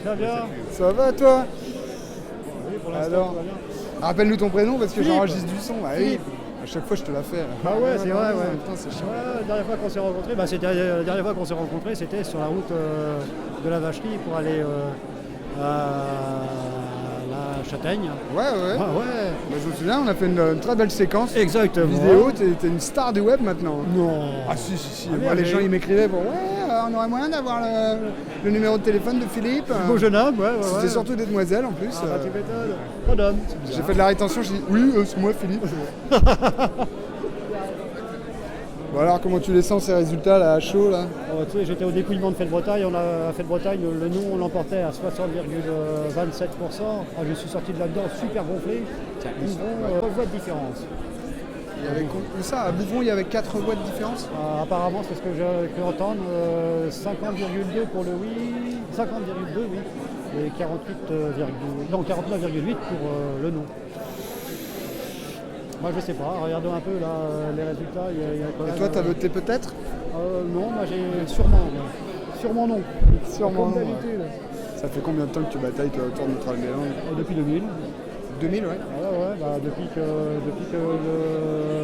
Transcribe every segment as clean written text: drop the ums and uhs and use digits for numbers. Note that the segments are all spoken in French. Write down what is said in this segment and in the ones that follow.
Ça va bien? Ça va toi? Oui, pour l'instant, Alors, tout va bien. rappelle-nous ton prénom parce que Philippe. j'enregistre du son. Ah oui, Philippe. à chaque fois je te la fais. Bah ouais, c'est vrai, ouais. Putain, c'est chiant. Ouais, la dernière fois qu'on s'est rencontrés, la dernière fois qu'on s'est rencontrés, c'était sur la route de la Vacherie pour aller à la Châtaigne. Ouais, ouais. Ah ouais. Bah, je me souviens, on a fait une très belle séquence. Exactement. Vidéo, t'es une star du web maintenant. Non. Ah si. Ah, Moi, merde, les mais- gens ils m'écrivaient pour on aurait moyen d'avoir le numéro de téléphone de Philippe. Beau jeune homme, ouais. C'était surtout des demoiselles en plus. Ah bah tu m'étonnes. Pas d'homme. J'ai fait de la rétention, j'ai dit oui, c'est moi Philippe. Bon alors comment tu les sens ces résultats là à chaud là? Tu sais, j'étais au dépouillement de Fête-Bretagne. Fête-Bretagne, le nom on l'emportait à 60,27%. Ah, je suis sorti de là-dedans super gonflé. Bouvron, voix de différence. Il y avait où ça? À Bouvron il y avait 4 voix de différence? Apparemment, c'est ce que j'ai pu entendre. 50,2 pour le oui, 50,2 oui, et 49,8 pour le non. Moi, je sais pas. Regardons un peu là les résultats. Il y a quand Et même, toi t'as voté peut-être? non, moi j'ai sûrement. Sûrement non. Sûrement Comme non, d'habitude. Ça fait combien de temps que tu batailles toi, autour de Notre-Dame-des-Landes? Depuis 2000. 2000 ouais. Ouais, bah, depuis que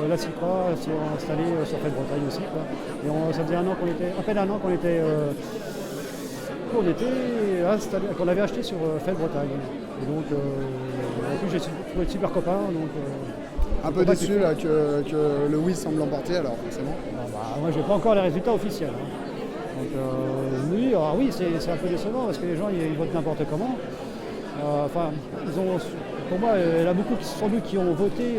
la CIPRA s'est installée sur Fête-Bretagne aussi. Quoi. Et ça faisait à peine un an qu'on était installé, qu'on avait acheté sur Fête-Bretagne. Et donc, en plus, j'ai trouvé de super copains. Donc, Un peu déçu là que le oui semble l'emporter alors forcément. moi, j'ai pas encore les résultats officiels. Hein. Donc, oui, c'est un peu décevant parce que les gens ils votent n'importe comment. Pour moi, il y en a beaucoup sans doute qui ont voté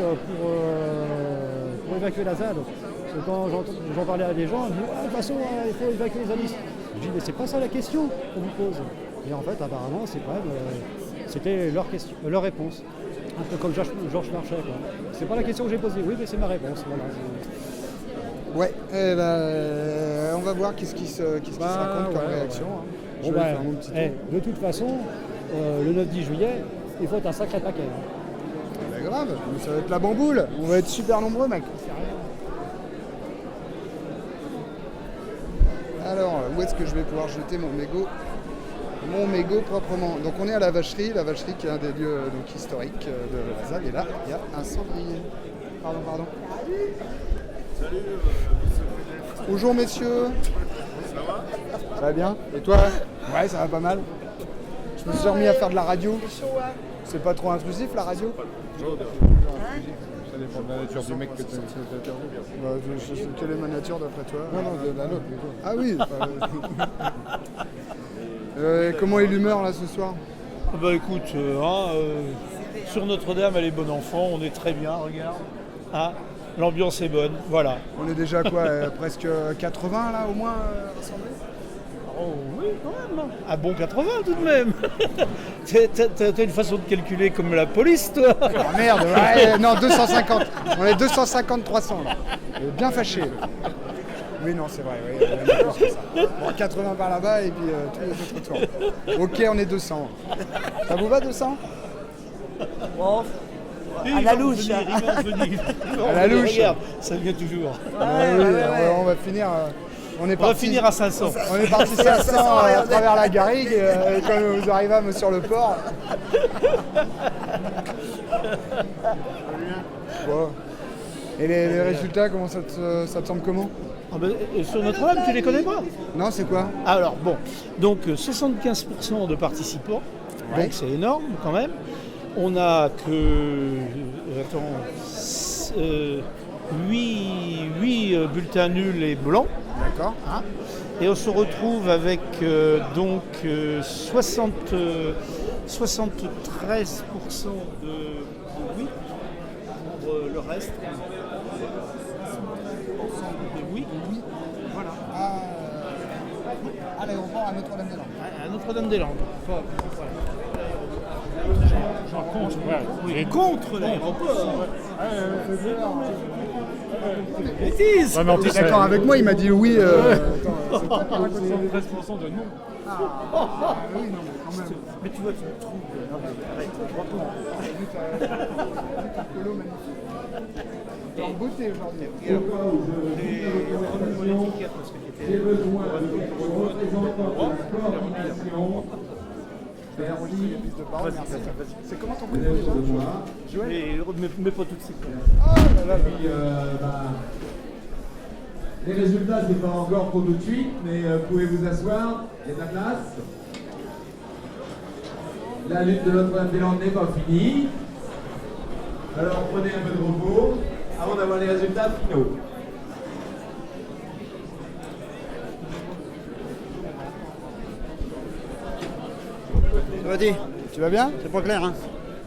pour évacuer la ZAD. Parce que quand j'en parlais à des gens, ils me disent de toute façon, il faut évacuer les zadistes. Je dis mais c'est pas ça la question qu'on vous pose. Et en fait, apparemment, c'est quand même, c'était leur réponse. Un peu comme Georges Marchais. Quoi. C'est pas la question que j'ai posée, oui, mais c'est ma réponse. Voilà. Ouais, on va voir qu'est-ce qui se raconte comme réaction. Hein. Je vais faire mon petit tour. De toute façon, le 9-10 juillet, il faut être un sacré paquet. Hein. Bah grave, mais ça va être la bamboule. On va être super nombreux, mec. Alors, où est-ce que je vais pouvoir jeter mon mégot proprement? Donc on est à la Vacherie qui est un des lieux donc, historiques de la ZAD. Et là, il y a un cendrier. Pardon. Salut, Bonjour messieurs. ça va? Ça va bien? Et toi? Ouais, ça va pas mal. Je me suis remis à faire de la radio. C'est pas trop intrusif la radio? Ça dépend de la nature du mec que tu interviews. Quelle est ma nature d'après toi? Non, de la nôtre plutôt. Ah oui. Comment est l'humeur là ce soir? Bah écoute, sur Notre-Dame, elle est bonne enfant, on est très bien, regarde. Ah, l'ambiance est bonne, voilà. On est déjà quoi? Presque 80 là au moins rassemblés? Oh oui, quand même. Ah bon, 80 tout de même. T'as une façon de calculer comme la police, toi. Ah merde, ouais, non 250. On est 250-300 là. Bien fâché. Oui non c'est vrai, oui, on est plus que ça. Bon, 80 par là-bas et puis tous les autres autour. Ok on est 200. Ça vous va 200? À la louche. À la louche. Regarde, ça vient toujours. On va finir. On Va finir à 500. On est parti 500 à travers la garrigue et quand nous arrivâmes sur le port. Bon. Et les résultats, comment ça te semble comment? Sur Notre-Dame, tu les connais pas? Non, c'est quoi? Alors bon, donc 75% de participants, Ouais. donc c'est énorme quand même. On a que 8 bulletins nuls et blancs. D'accord. Hein. Et on se retrouve avec 73% de oui pour le reste. De oui. Voilà. À l'aéroport à Notre-Dame-des-Landes. À Notre-Dame-des-Landes. Voilà. J'en compte, ouais. Oui, contre l'aéroport. Bêtise. Ouais, mais en plus, D'accord avec moi, il m'a dit oui. 73% de non. Mais tu vois, tu me trouves. T'es en beauté aujourd'hui. faire montrer les pistes de parole. Merci. C'est comment ton prénom déjà? Joël. Mais pas tout de suite. Ah là là. Les résultats, c'est pas encore pour tout de suite, mais vous pouvez vous asseoir, il y a de la place. La lutte de Notre-Dame-des-Landes n'est pas finie. Alors prenez un peu de repos avant d'avoir les résultats finaux. Ça va dire? Tu vas bien? C'est pas clair, hein?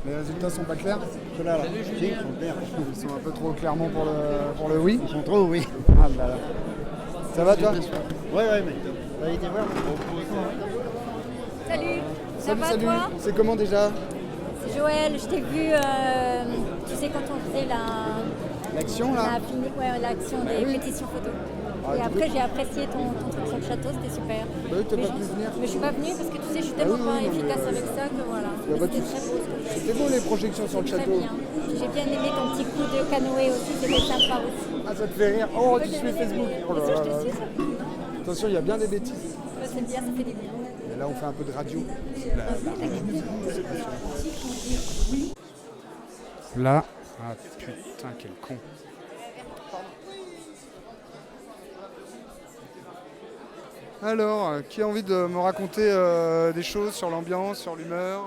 Les résultats sont pas clairs? Ceux-là, là. Si, ils sont clairs. Ils sont un peu trop clairement pour le oui. Ils sont trop, oui. Ah là là. Ça va toi? Ouais, mais t'as été voir. Salut, ça va salut. toi? C'est comment déjà? C'est Joël, je t'ai vu, tu sais quand on faisait L'action là? l'action des pétitions photos. Ah, Et du après coup- j'ai apprécié ton truc sur le château, c'était super. Bah oui, t'as mais pas pu venir. Mais je suis pas venue parce que tu sais, je suis tellement oui, pas non, mais- efficace avec ça que voilà. Y a Mais pas de c'était souci. très beau. Ce que tu as C'était beau les projections sur le fait. Très château. bien. J'ai bien aimé ton petit coup de canoë aussi, c'était sympa aussi. Ah ça te fait rire? Oh tu suis Bien Facebook. Oh là sûr, je là te là. suis, ça. Attention, il y a bien des bêtises. Ouais, c'est bien, ça fait des bien. Et là on fait un peu de radio. Là. Ah putain quel con. Alors, qui a envie de me raconter des choses sur l'ambiance, sur l'humeur?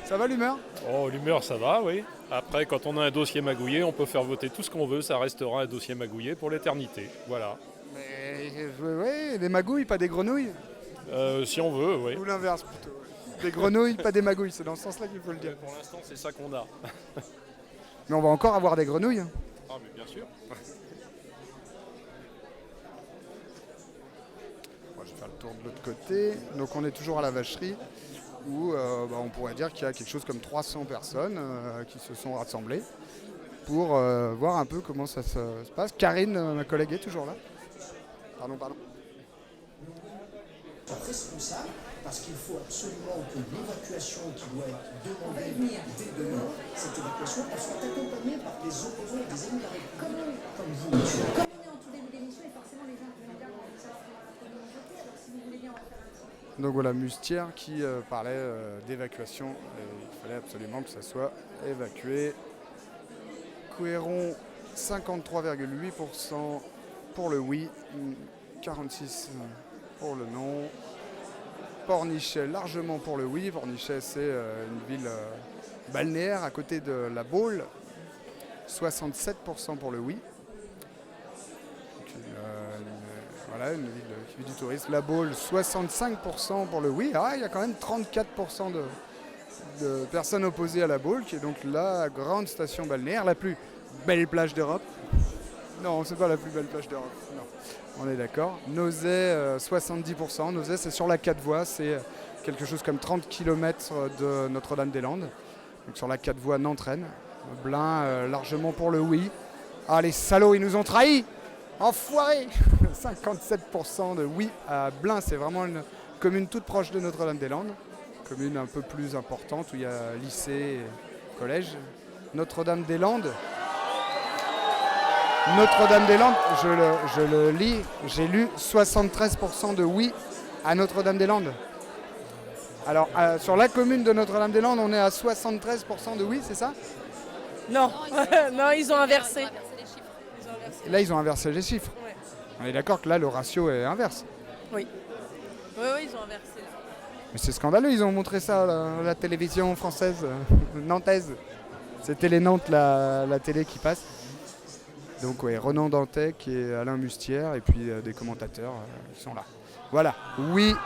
Ça va l'humeur? Oh, l'humeur, ça va, oui. Après, quand on a un dossier magouillé, on peut faire voter tout ce qu'on veut, ça restera un dossier magouillé pour l'éternité. Voilà. Mais ouais, des magouilles, pas des grenouilles? Si on veut, oui. Ou l'inverse plutôt. Ouais. Des grenouilles, pas des magouilles, c'est dans ce sens-là qu'il faut le dire. Pour l'instant, c'est ça qu'on a. Mais on va encore avoir des grenouilles. Hein. Ah, mais bien sûr. Bon, je vais faire le tour de l'autre côté. Donc on est toujours à la vacherie où on pourrait dire qu'il y a quelque chose comme 300 personnes qui se sont rassemblées pour voir un peu comment ça se passe. Karine, ma collègue, est toujours là. Pardon. Responsable parce qu'il faut absolument que l'évacuation qui doit être demandée dès demain, cette évacuation, elle soit accompagnée par des opposants et des élus de la République comme vous, monsieur. Comme on est en tout début d'émission et forcément les gens vont dire ça va alors si vous voulez bien on va faire un petit. Donc voilà, Mustière qui parlait d'évacuation. Il fallait absolument que ça soit évacué. Couéron, 53,8% pour le oui, 46% pour le non. Pornichet, largement pour le oui. Pornichet, c'est une ville balnéaire à côté de la Baule. 67% pour le oui. Donc, voilà, une ville qui vit du tourisme. La Baule, 65% pour le oui. Ah, il y a quand même 34% de personnes opposées à la Baule, qui est donc la grande station balnéaire, la plus belle plage d'Europe. Non, c'est pas la plus belle plage d'Europe. Non. On est d'accord. Nozay, 70%. Nozay, c'est sur la 4 voies. C'est quelque chose comme 30 km de Notre-Dame-des-Landes. Donc sur la 4 voies Nantes-Rennes. Blain, largement pour le oui. Ah, les salauds, ils nous ont trahis! Enfoirés! 57% de oui à Blain. C'est vraiment une commune toute proche de Notre-Dame-des-Landes. Commune un peu plus importante où il y a lycée et collège. Notre-Dame-des-Landes. Notre-Dame-des-Landes, je le lis, j'ai lu 73% de oui à Notre-Dame-des-Landes. Alors, sur la commune de Notre-Dame-des-Landes, on est à 73% de oui, c'est ça? Non, non, ils ont inversé. Et là, ils ont inversé les chiffres. Ouais. On est d'accord que là, le ratio est inverse. Oui, ils ont inversé. Mais c'est scandaleux, ils ont montré ça à la télévision française, nantaise. C'est Télé Nantes, la télé qui passe. Donc ouais, Renan Dantec et Alain Mustière et puis des commentateurs qui sont là. Voilà, oui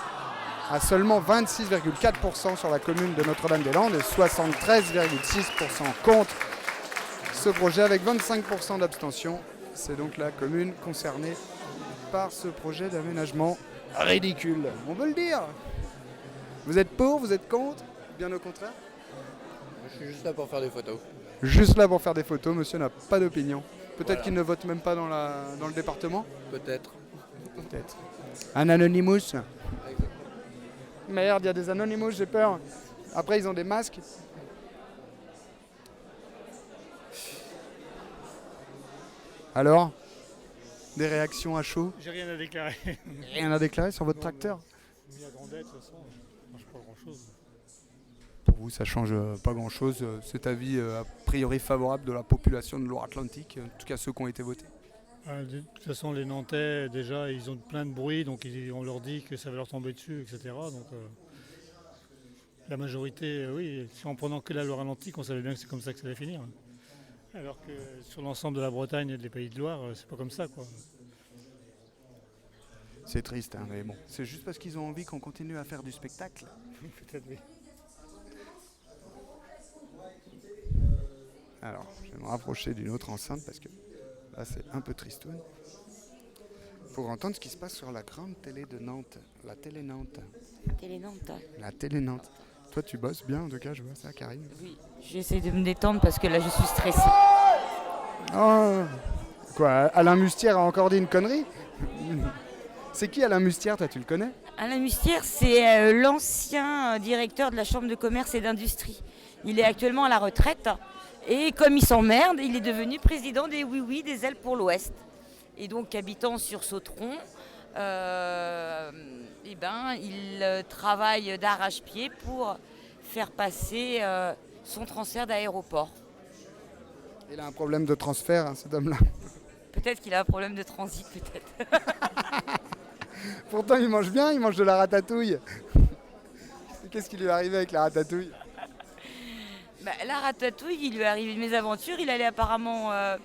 à seulement 26,4% sur la commune de Notre-Dame-des-Landes et 73,6% contre ce projet avec 25% d'abstention. C'est donc la commune concernée par ce projet d'aménagement ridicule. On peut le dire. Vous êtes pour, vous êtes contre? Bien au contraire? Je suis juste là pour faire des photos. Juste là pour faire des photos, monsieur n'a pas d'opinion. Peut-être qu'il ne vote même pas dans le département? Peut-être. Peut-être. Un Anonymous? Merde, il y a des Anonymous, j'ai peur. Après, ils ont des masques. Alors? Des réactions à chaud? J'ai rien à déclarer. Rien à déclarer sur votre tracteur? Mis à Grandet, de toute façon, ça change pas grand-chose. vous, ça change pas grand-chose. C'est avis a priori favorable de la population de Loire-Atlantique, en tout cas ceux qui ont été votés. De toute façon, les Nantais, déjà, ils ont plein de bruit, donc on leur dit que ça va leur tomber dessus, etc. Donc, la majorité, oui, si en prenant que la Loire-Atlantique, on savait bien que c'est comme ça que ça allait finir. Alors que sur l'ensemble de la Bretagne et des Pays de Loire, c'est pas comme ça, quoi. C'est triste, hein, mais bon. C'est juste parce qu'ils ont envie qu'on continue à faire du spectacle. Peut-être, oui. Alors, je vais me rapprocher d'une autre enceinte parce que là, c'est un peu tristoun. Pour entendre ce qui se passe sur la grande télé de Nantes. La télé Nantes. Télé Nantes. La télé Nantes. Toi, tu bosses bien, en tout cas, je vois ça, Karine. Oui, j'essaie de me détendre parce que là, je suis stressée. Oh. Quoi, Alain Mustière a encore dit une connerie? C'est qui Alain Mustière, toi, tu le connais? Alain Mustière, c'est l'ancien directeur de la Chambre de commerce et d'industrie. Il est actuellement à la retraite et comme il s'emmerde, il est devenu président des Oui-Oui, des Ailes pour l'Ouest. Et donc, habitant sur Sautron, il travaille d'arrache-pied pour faire passer son transfert d'aéroport. Il a un problème de transfert, hein, cet homme-là. Peut-être qu'il a un problème de transit, peut-être. Pourtant, il mange bien, il mange de la ratatouille. Qu'est-ce qui lui est arrivé avec la ratatouille? La ratatouille, il lui est arrivé de mésaventures. Il allait apparemment à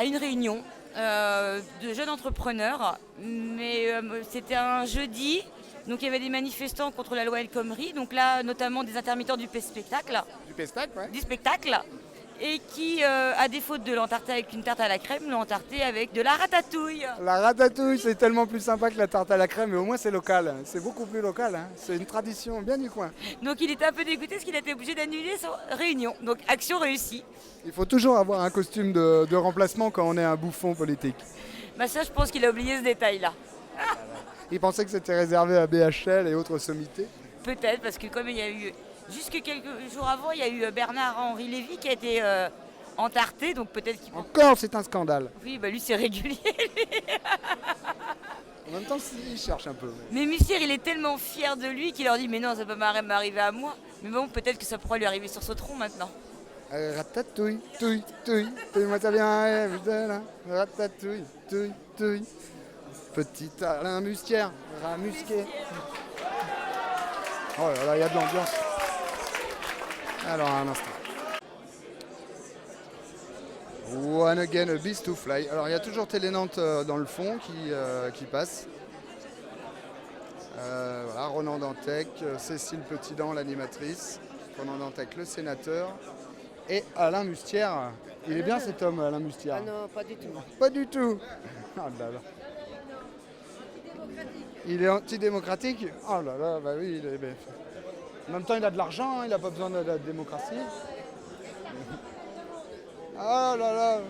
une réunion de jeunes entrepreneurs, mais c'était un jeudi, donc il y avait des manifestants contre la loi El Khomri, donc là notamment des intermittents du spectacle. Du spectacle, et qui, à défaut de l'entarter avec une tarte à la crème, l'ont entarté avec de la ratatouille. La ratatouille, c'est tellement plus sympa que la tarte à la crème, mais au moins c'est local, c'est beaucoup plus local, hein. C'est une tradition bien du coin. Donc il était un peu dégoûté parce qu'il a été obligé d'annuler sa réunion, donc action réussie. Il faut toujours avoir un costume de remplacement quand on est un bouffon politique. Ça, je pense qu'il a oublié ce détail-là. Il pensait que c'était réservé à BHL et autres sommités. Peut-être, parce que comme il y a eu, jusque quelques jours avant, il y a eu Bernard-Henri Lévy qui a été entarté, donc peut-être qu'il... Encore, c'est un scandale. Oui, lui c'est régulier. En même temps, il cherche un peu. Mais Mustière, il est tellement fier de lui qu'il leur dit, mais non, ça peut m'arriver à moi. Mais bon, peut-être que ça pourrait lui arriver sur Sautron maintenant. Ratatouille, touille, touille, touille-moi ça bien, là. Ratatouille, touille, touille. Petit Alain Mustière, ramusqué. Oh là là, il y a de l'ambiance. Alors, un instant. One again, a beast to fly. Alors, il y a toujours Télé Nantes dans le fond qui passe. Voilà, Ronan Dantec, Cécile Petitdent, l'animatrice. Ronan Dantec, le sénateur. Et Alain Mustière. Il est bien cet homme, Alain Mustière. Ah non, pas du tout. Pas du tout. Oh là là. Il est antidémocratique? Oh là là, bah oui. En même temps, il a de l'argent, hein, il n'a pas besoin de la démocratie. Oh là là.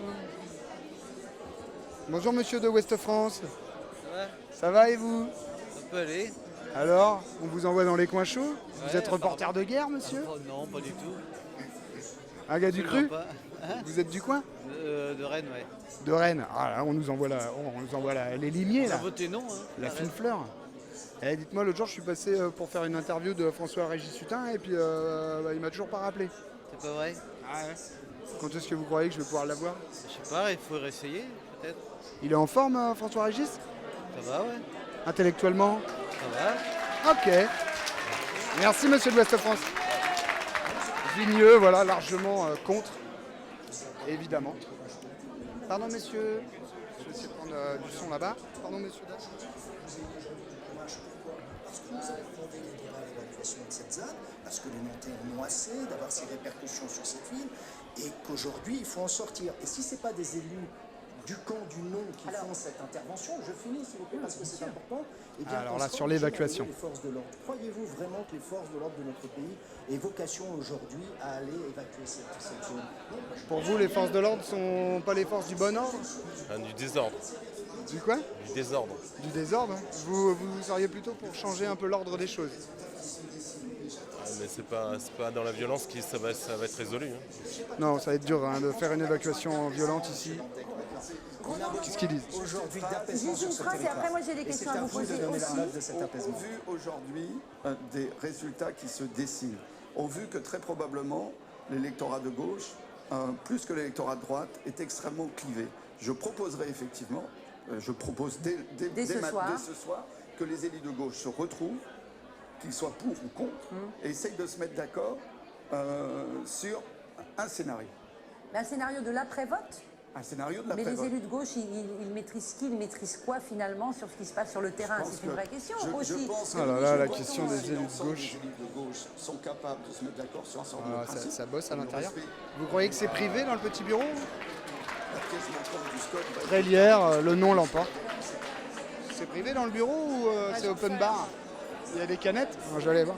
Bonjour monsieur de Ouest France. Ça va? Ça va et vous? Ça peut aller. Alors, on vous envoie dans les coins chauds? Ouais, vous êtes reporter de guerre, monsieur? Non, pas du tout. Un gars du cru? Hein? Vous êtes du coin? De Rennes, ouais. De Rennes. Ah là, on nous envoie les limiers On a là. voté non. Hein, la fine fleur. Eh, dites-moi, l'autre jour, je suis passé pour faire une interview de François-Régis Hutin et puis il m'a toujours pas rappelé. C'est pas vrai? Ah ouais. Quand est-ce que vous croyez que je vais pouvoir l'avoir? Je sais pas, il faudrait essayer, peut-être. Il est en forme, François-Régis? Ça va, ouais. Intellectuellement? Ça va. Ok. Merci, monsieur de l'Ouest France. Vigneux, voilà, largement contre, évidemment. Pardon, messieurs. Je vais essayer de prendre du son là-bas. Pardon, messieurs. Nous avons fondé le débat à l'évacuation de cette ZAD parce que les Nantais en ont assez d'avoir ces répercussions sur cette ville et qu'aujourd'hui il faut en sortir. Et si ce n'est pas des élus du camp du non qui font cette intervention, je finis s'il vous plaît parce que c'est important. Et bien, alors là, sur l'évacuation. Les forces de l'ordre. Croyez-vous vraiment que les forces de l'ordre de notre pays aient vocation aujourd'hui à aller évacuer cette zone? Pour vous, les forces de l'ordre sont pas les forces du bon ordre? Du désordre. Du quoi? Du désordre. Du désordre? Vous seriez plutôt pour changer un peu l'ordre des choses? Mais c'est pas dans la violence que ça va être résolu. Hein. Non, ça va être dur hein, de faire une évacuation violente ici. Qu'est-ce qu'ils disent? Aujourd'hui d'apaisement sur ce territoire. Et après, moi, j'ai des questions à vous poser de donner aussi. la note de cet apaisement. Vu aujourd'hui des résultats qui se dessinent, ont vu que très probablement l'électorat de gauche, plus que l'électorat de droite, est extrêmement clivé. Je proposerai effectivement, je propose dès ce soir, que les élus de gauche se retrouvent, qu'ils soient pour ou contre, et essayent de se mettre d'accord sur un scénario. Un scénario de l'après-vote? Un scénario de Mais l'après-vote. les élus de gauche, ils maîtrisent qui? Ils maîtrisent quoi finalement sur ce qui se passe sur le terrain? C'est une vraie question aussi. Je pense Ah là là, la question des élus de l'ensemble gauche. des élus de gauche sont capables de se mettre d'accord sur un certain nombre de principes. Ça bosse à Le l'intérieur. respect, Vous croyez que c'est privé dans le petit bureau? la pièce manquante du SCOT va être- Trélière, le nom l'emporte. C'est privé dans le bureau ou c'est open bar? Il y a des canettes? Moi, je vais aller voir.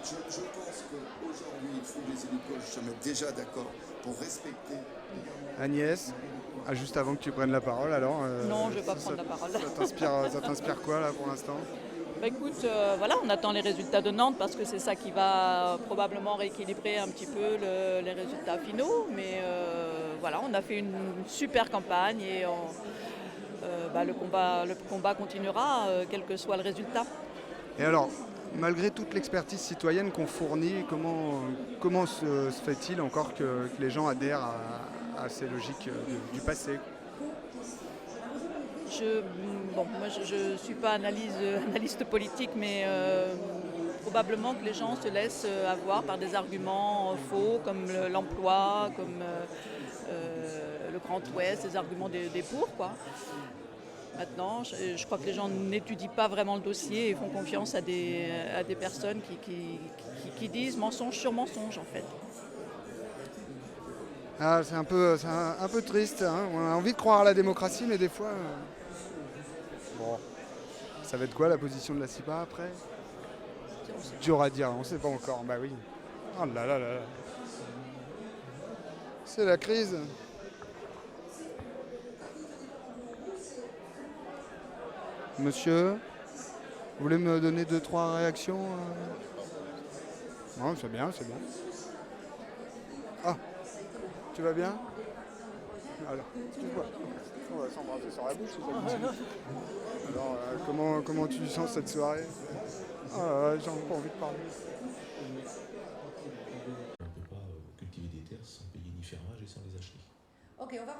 Je pense qu'aujourd'hui, il faut que les élus de gauche se mettent déjà d'accord pour respecter. Agnès, juste avant que tu prennes la parole, alors. Non, je vais pas prendre la parole. Ça t'inspire quoi là pour l'instant? Bah, écoute, voilà, on attend les résultats de Nantes parce que c'est ça qui va probablement rééquilibrer un petit peu les résultats finaux. Mais voilà, on a fait une super campagne et le combat continuera, quel que soit le résultat. Et alors, malgré toute l'expertise citoyenne qu'on fournit, comment se fait-il encore que les gens adhèrent à ces logiques du passé? Moi je ne suis pas analyste politique, mais probablement que les gens se laissent avoir par des arguments faux comme l'emploi, comme le Grand Ouest, des arguments des pour, quoi. Maintenant, je crois que les gens n'étudient pas vraiment le dossier et font confiance à des personnes qui disent mensonge sur mensonge, en fait. Ah, c'est un peu triste, hein. On a envie de croire à la démocratie, mais des fois... Bon, ça va être quoi la position de la CIPA après? Dur à dire, on ne sait pas encore. Bah oui. Oh là là là. C'est la crise. Monsieur, vous voulez me donner 2-3 réactions? Non, c'est bien, c'est bien. Ah, tu vas bien? Alors, excuse-moi. On va s'embrasser sur la bouche, c'est ça. Alors, comment tu sens cette soirée? Ah, j'ai pas envie de parler. On ne peut pas cultiver des terres sans payer ni fermage et sans les acheter. Ok, on va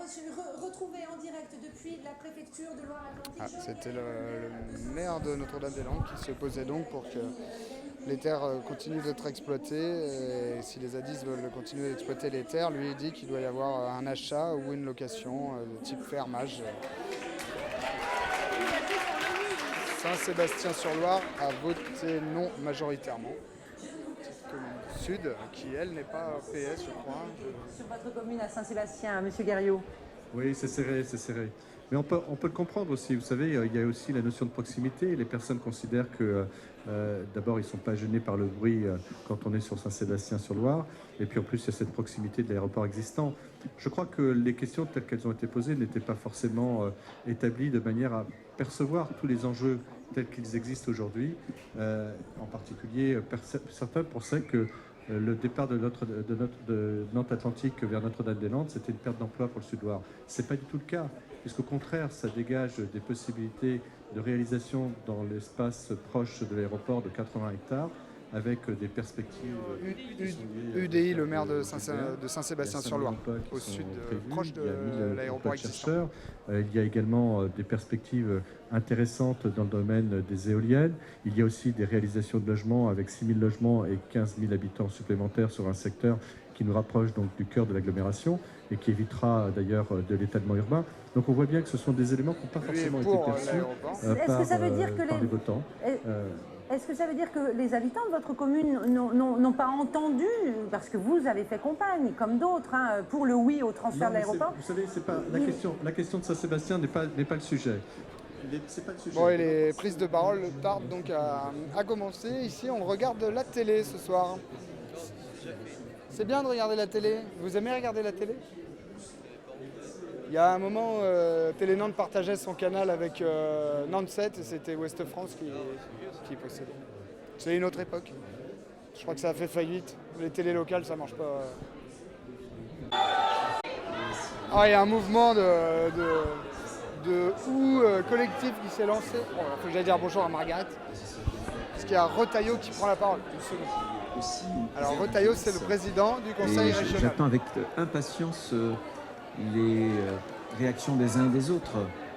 retrouver en direct depuis la préfecture de Loire-Atlantique. C'était le maire de Notre-Dame-des-Landes qui s'opposait donc pour que les terres continuent d'être exploitées. Et si les Zadistes veulent continuer d'exploiter les terres, lui il dit qu'il doit y avoir un achat ou une location de type fermage. Saint-Sébastien-sur-Loire a voté non majoritairement. Petite commune sud qui, elle, n'est pas PS, je crois. Sur votre commune à Saint-Sébastien, M. Guerriot. Oui, c'est serré, c'est serré. Mais on peut le comprendre aussi. Vous savez, il y a aussi la notion de proximité. Les personnes considèrent que, d'abord, ils ne sont pas gênés par le bruit quand on est sur Saint-Sébastien-sur-Loire. Et puis, en plus, il y a cette proximité de l'aéroport existant. Je crois que les questions telles qu'elles ont été posées n'étaient pas forcément établies de manière à percevoir tous les enjeux tels qu'ils existent aujourd'hui. En particulier, certains pensaient que le départ de Nantes Atlantique vers Notre-Dame-des-Landes, c'était une perte d'emploi pour le Sud-Loire. Ce n'est pas du tout le cas, puisqu'au contraire, ça dégage des possibilités de réalisation dans l'espace proche de l'aéroport de 80 hectares, avec des perspectives... UDI, le maire de Saint-Sébastien-sur-Loire, au sud, proche de l'aéroport existant. Il y a également des perspectives intéressantes dans le domaine des éoliennes. Il y a aussi des réalisations de logements avec 6 000 logements et 15 000 habitants supplémentaires sur un secteur qui nous rapproche donc du cœur de l'agglomération et qui évitera d'ailleurs de l'étalement urbain. Donc on voit bien que ce sont des éléments qui n'ont pas forcément été perçus par les votants. Est-ce que ça veut dire que les habitants de votre commune n'ont pas entendu, parce que vous avez fait campagne, comme d'autres, pour le oui au transfert de l'aéroport? Vous savez, c'est pas la question de Saint-Sébastien n'est pas le sujet. C'est pas le sujet. Bon, et les prises de parole tardent donc à commencer. Ici, on regarde la télé ce soir. C'est bien de regarder la télé. Vous aimez regarder la télé? Il y a un moment, Télé Nantes partageait son canal avec Nantes 7 et c'était Ouest France qui possédait. C'est une autre époque. Je crois que ça a fait faillite. Les télés locales, ça marche pas. Ah, il y a un mouvement collectif qui s'est lancé. Bon, il faut que j'aille dire bonjour à Margaret. Parce qu'il y a Retailleau qui prend la parole. Alors Retailleau, c'est le président du conseil régional. J'attends avec impatience les réactions des uns et des autres,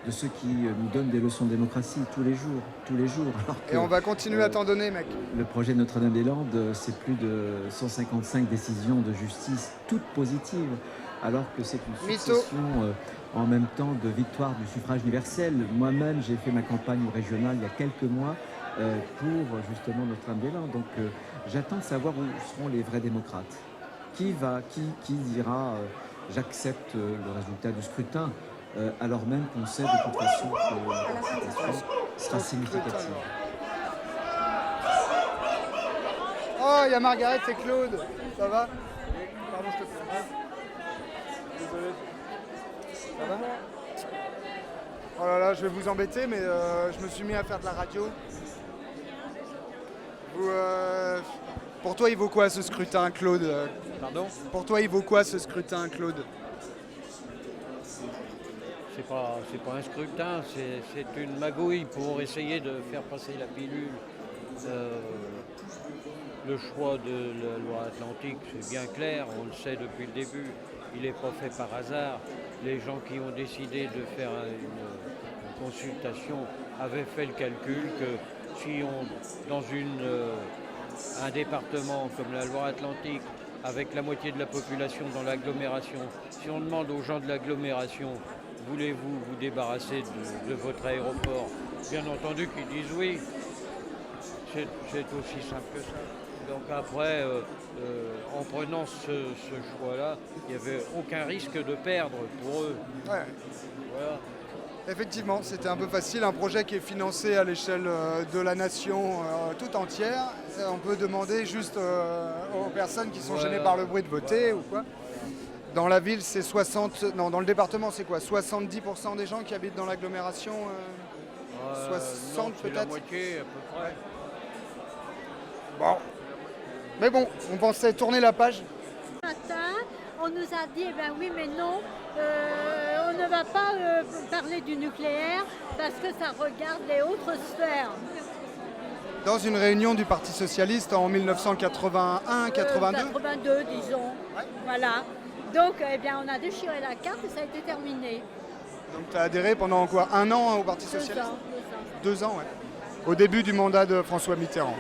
de ceux qui nous donnent des leçons de démocratie tous les jours. Alors que, et on va continuer à t'en donner, mec. Le projet Notre-Dame-des-Landes, c'est plus de 155 décisions de justice, toutes positives, alors que c'est une succession en même temps de victoire du suffrage universel. Moi-même, j'ai fait ma campagne régionale il y a quelques mois pour justement Notre-Dame-des-Landes. Donc j'attends de savoir où seront les vrais démocrates. Qui dira j'accepte le résultat du scrutin alors même qu'on sait de toute façon que la situation sera significative. Oh, il y a Margaret et Claude. Ça va? Pardon, je te fais. Désolé. Ça va? Oh là là, je vais vous embêter, mais je me suis mis à faire de la radio. Pour toi, il vaut quoi ce scrutin, Claude? Pardon? Pour toi, il vaut quoi ce scrutin, Claude? C'est pas un scrutin, c'est une magouille pour essayer de faire passer la pilule. Le choix de la loi Atlantique, c'est bien clair, on le sait depuis le début, il n'est pas fait par hasard. Les gens qui ont décidé de faire une consultation avaient fait le calcul que si dans un département comme la Loire-Atlantique, avec la moitié de la population dans l'agglomération, si on demande aux gens de l'agglomération, voulez-vous vous débarrasser de votre aéroport? Bien entendu qu'ils disent oui. C'est aussi simple que ça. Donc après, en prenant ce choix-là, il n'y avait aucun risque de perdre pour eux. Ouais. Voilà. Effectivement, c'était un peu facile. Un projet qui est financé à l'échelle de la nation tout entière. On peut demander juste aux personnes qui sont gênées par le bruit de voter ou quoi. Dans la ville, c'est 60... Non, dans le département, c'est quoi? 70% des gens qui habitent dans l'agglomération 60 peut-être? La moitié à peu près. Bon. Mais bon, on pensait tourner la page. Ce matin, on nous a dit, eh ben oui, mais non, on ne va pas parler du nucléaire parce que ça regarde les autres sphères. Dans une réunion du Parti Socialiste en 1981, 82 82, disons. Ouais. Voilà. Donc, eh bien, on a déchiré la carte et ça a été terminé. Donc, tu as adhéré pendant quoi? Un an au Parti Socialiste? 2 ans. 2 ans, ouais. Au début du mandat de François Mitterrand.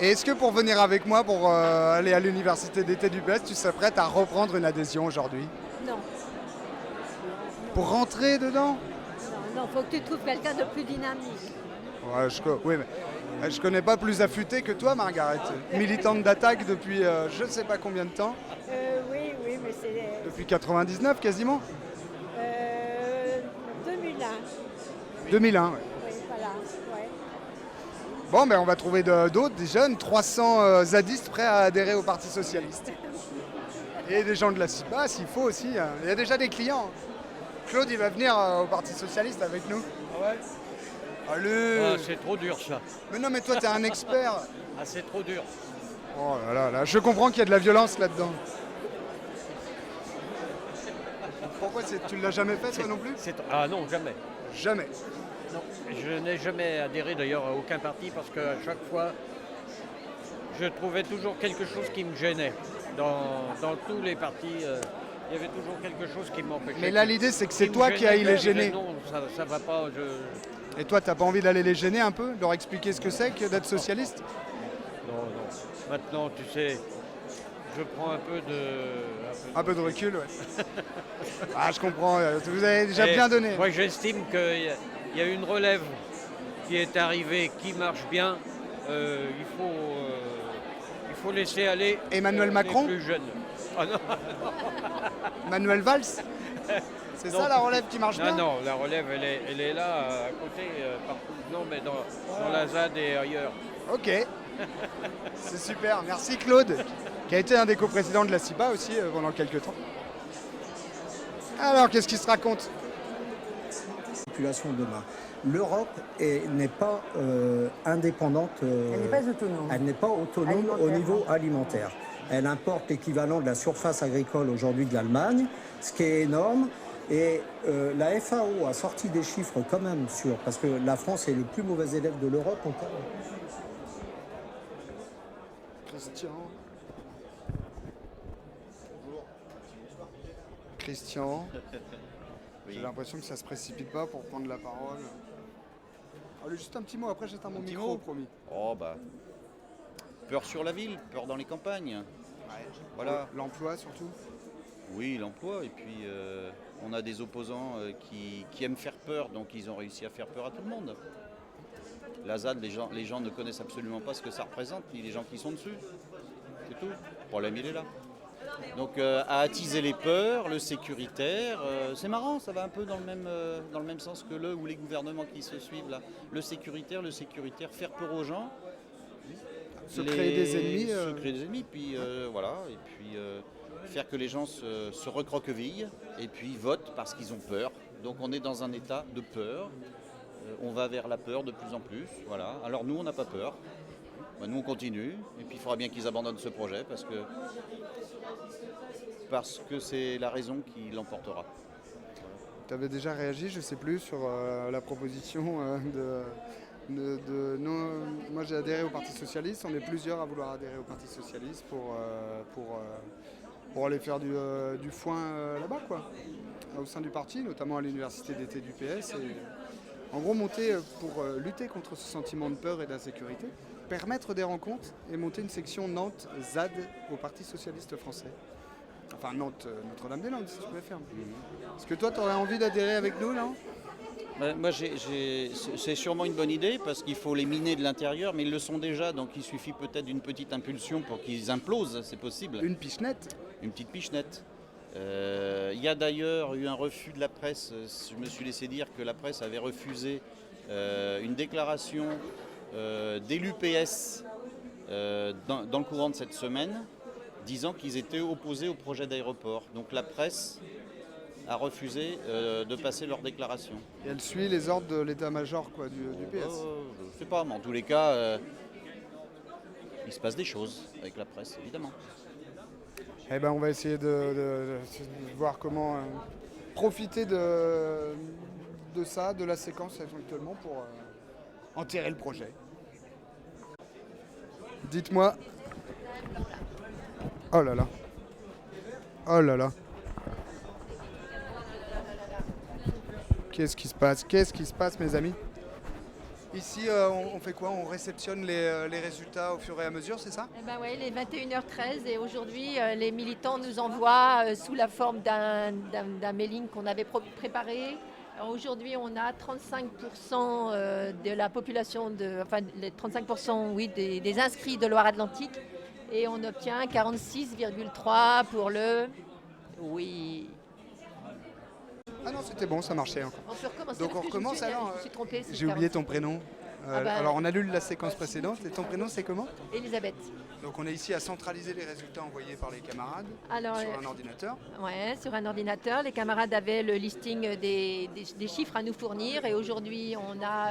Et est-ce que pour venir avec moi, pour aller à l'université d'été du PS, tu serais prête à reprendre une adhésion aujourd'hui? Non. Pour rentrer dedans? Non, faut que tu trouves quelqu'un de plus dynamique. Ouais, oui, mais je connais pas plus affûté que toi, Margaret. Militante d'attaque depuis je ne sais pas combien de temps. Oui, mais c'est... Depuis 99 quasiment 2001. 2001, ouais. Oui, voilà, ouais. Bon, ben on va trouver d'autres, des jeunes, 300 zadistes prêts à adhérer au Parti Socialiste. Et des gens de la CIPA, s'il faut aussi. Il y a déjà des clients. Claude, il va venir au Parti Socialiste avec nous. Ah ouais? Allez! Ah, c'est trop dur, ça. Mais non, mais toi, t'es un expert. Ah, c'est trop dur. Oh là là, je comprends qu'il y a de la violence là-dedans. Pourquoi tu ne l'as jamais fait, toi non plus? Ah non, jamais. Jamais? Non, je n'ai jamais adhéré d'ailleurs à aucun parti parce qu'à chaque fois, je trouvais toujours quelque chose qui me gênait. Dans tous les partis, il y avait toujours quelque chose qui m'empêchait. Mais là, l'idée, c'est que c'est toi qui ailles les gêner. Non, ça va pas. Et toi, t'as pas envie d'aller les gêner un peu? Leur expliquer ce que c'est que d'être socialiste? Non. Maintenant, tu sais, je prends un peu de recul, ouais. Ah, je comprends. Vous avez déjà bien donné. Moi, j'estime qu'il y a une relève qui est arrivée, qui marche bien. Il faut laisser aller Emmanuel Macron, les plus jeunes. Ah, non. Manuel Valls. C'est ça la relève qui marche bien? Non, la relève, elle est là, à côté, partout. Non, mais dans la ZAD et ailleurs. Ok. C'est super. Merci Claude, qui a été un des coprésidents de la CIPA aussi pendant quelques temps. Alors, qu'est-ce qui se raconte? Population demain. L'Europe n'est pas indépendante. Elle n'est pas autonome. Elle n'est pas autonome au niveau alimentaire. Elle importe l'équivalent de la surface agricole aujourd'hui de l'Allemagne, ce qui est énorme. Et la FAO a sorti des chiffres quand même parce que la France est le plus mauvais élève de l'Europe en termes. Christian. Oui. J'ai l'impression que ça se précipite pas pour prendre la parole. Allez, juste un petit mot, après j'éteins mon petit micro, mot promis. Oh bah. Peur sur la ville, peur dans les campagnes. Voilà. L'emploi surtout. Oui, l'emploi. Et puis on a des opposants qui aiment faire peur, donc ils ont réussi à faire peur à tout le monde. La ZAD, les gens ne connaissent absolument pas ce que ça représente, ni les gens qui sont dessus. C'est tout. Le problème, il est là. Donc à attiser les peurs, le sécuritaire, c'est marrant, ça va un peu dans le même sens que le ou les gouvernements qui se suivent là. Le sécuritaire, faire peur aux gens. Se créer des ennemis. Se créer des ennemis, puis voilà, et puis faire que les gens se recroquevillent et puis votent parce qu'ils ont peur. Donc on est dans un état de peur. On va vers la peur de plus en plus. Voilà. Alors nous, on n'a pas peur. Ben, nous, on continue. Et puis il faudra bien qu'ils abandonnent ce projet parce que c'est la raison qui l'emportera. Tu avais déjà réagi, je ne sais plus, sur la proposition moi j'ai adhéré au Parti Socialiste, on est plusieurs à vouloir adhérer au Parti Socialiste pour aller faire du foin là-bas, quoi, au sein du parti, notamment à l'université d'été du PS. Et en gros, monter pour lutter contre ce sentiment de peur et d'insécurité, permettre des rencontres et monter une section Nantes-ZAD au Parti Socialiste Français. Enfin, Nantes, Notre-Dame-des-Landes, si tu préfères. Est-ce que toi, tu aurais envie d'adhérer avec nous, là ? Moi, c'est sûrement une bonne idée parce qu'il faut les miner de l'intérieur, mais ils le sont déjà, donc il suffit peut-être d'une petite impulsion pour qu'ils implosent, c'est possible. Une pichenette ? Une petite pichenette. Il y a d'ailleurs eu un refus de la presse. Je me suis laissé dire que la presse avait refusé une déclaration d'élus PS dans le courant de cette semaine, disant qu'ils étaient opposés au projet d'aéroport. Donc la presse a refusé de passer leur déclaration. Et elle suit les ordres de l'état-major du PS. Je ne sais pas, mais en tous les cas, il se passe des choses avec la presse, évidemment. Eh ben, on va essayer de voir comment profiter de ça, de la séquence actuellement pour enterrer le projet. Dites-moi. Oh là là. Oh là là. Qu'est-ce qui se passe ? Qu'est-ce qui se passe, mes amis ? Ici, on fait quoi ? On réceptionne les résultats au fur et à mesure, c'est ça ? Eh ben ouais, il est 21h13 et aujourd'hui, les militants nous envoient sous la forme d'un mailing qu'on avait préparé. Aujourd'hui, on a 35% de la population, les 35% oui, des inscrits de Loire-Atlantique et on obtient 46,3 pour le oui. Ah non, c'était bon, ça marchait encore. On peut recommencer. Donc on recommence alors. Je me suis trompée. J'ai oublié ton prénom. bah, alors on annule la séquence précédente. Et ton prénom c'est comment ? Elisabeth. Donc on est ici à centraliser les résultats envoyés par les camarades sur un ordinateur. Ouais, sur un ordinateur. Les camarades avaient le listing des chiffres à nous fournir et aujourd'hui on a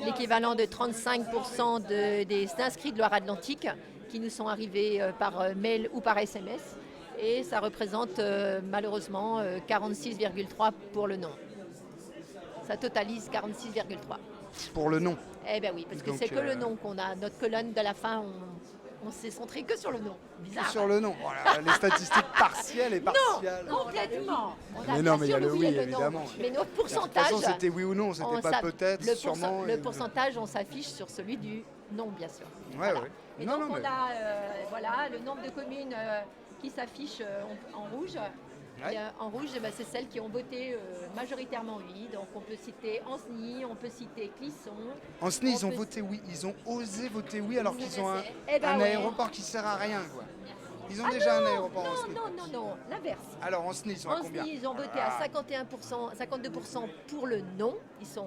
l'équivalent de 35% des inscrits de Loire-Atlantique qui nous sont arrivés par mail ou par SMS. Et ça représente malheureusement 46,3 pour le non. Ça totalise 46,3. Pour le non ? Eh bien oui, parce que c'est que le non qu'on a. Notre colonne de la fin, on s'est centré que sur le non. Bizarre. Que sur le non. Voilà, les statistiques partielles et partiales. Non, complètement. Mais non, mais il y a le oui, évidemment. Mais notre pourcentage... De toute façon, c'était oui ou non, c'était pas peut-être, sûrement. Le pourcentage, on s'affiche sur celui du non, bien sûr. Ouais, voilà. ouais. Et donc, on a voilà, le nombre de communes qui s'affichent en rouge. Ouais. Et, en rouge, c'est celles qui ont voté majoritairement oui. Donc on peut citer Ancenis, on peut citer Clisson. Ancenis, ils ont voté oui, ils ont osé voter oui alors qu'ils ont un ouais. aéroport qui sert à rien, quoi. Ils ont déjà un aéroport en Ancenis. Non, l'inverse. Alors Ancenis, ils sont à combien ? Ils ont voté à 51%, 52% pour le non. Ils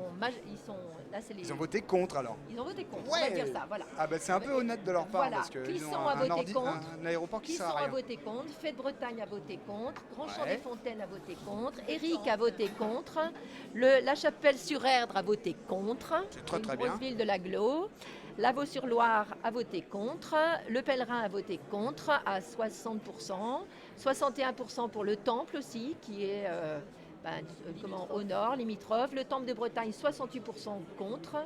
ont voté contre alors. Ils ont voté contre, on va dire ça, voilà. Ah ben c'est un peu honnête de leur part voilà. parce qu'ils Clisson ont un aéroport qui sert à rien. Clisson a voté contre, Fête-Bretagne a voté contre, Grandchamp-des-Fontaines a voté contre, Éric a voté contre, La Chapelle-sur-Erdre a voté contre, c'est très bien. Grosse ville de l'Agglo. Lavaux-sur-Loire a voté contre, Le Pèlerin a voté contre à 60%, 61% pour le Temple aussi, qui est au nord, limitrophe. Le Temple de Bretagne, 68% contre.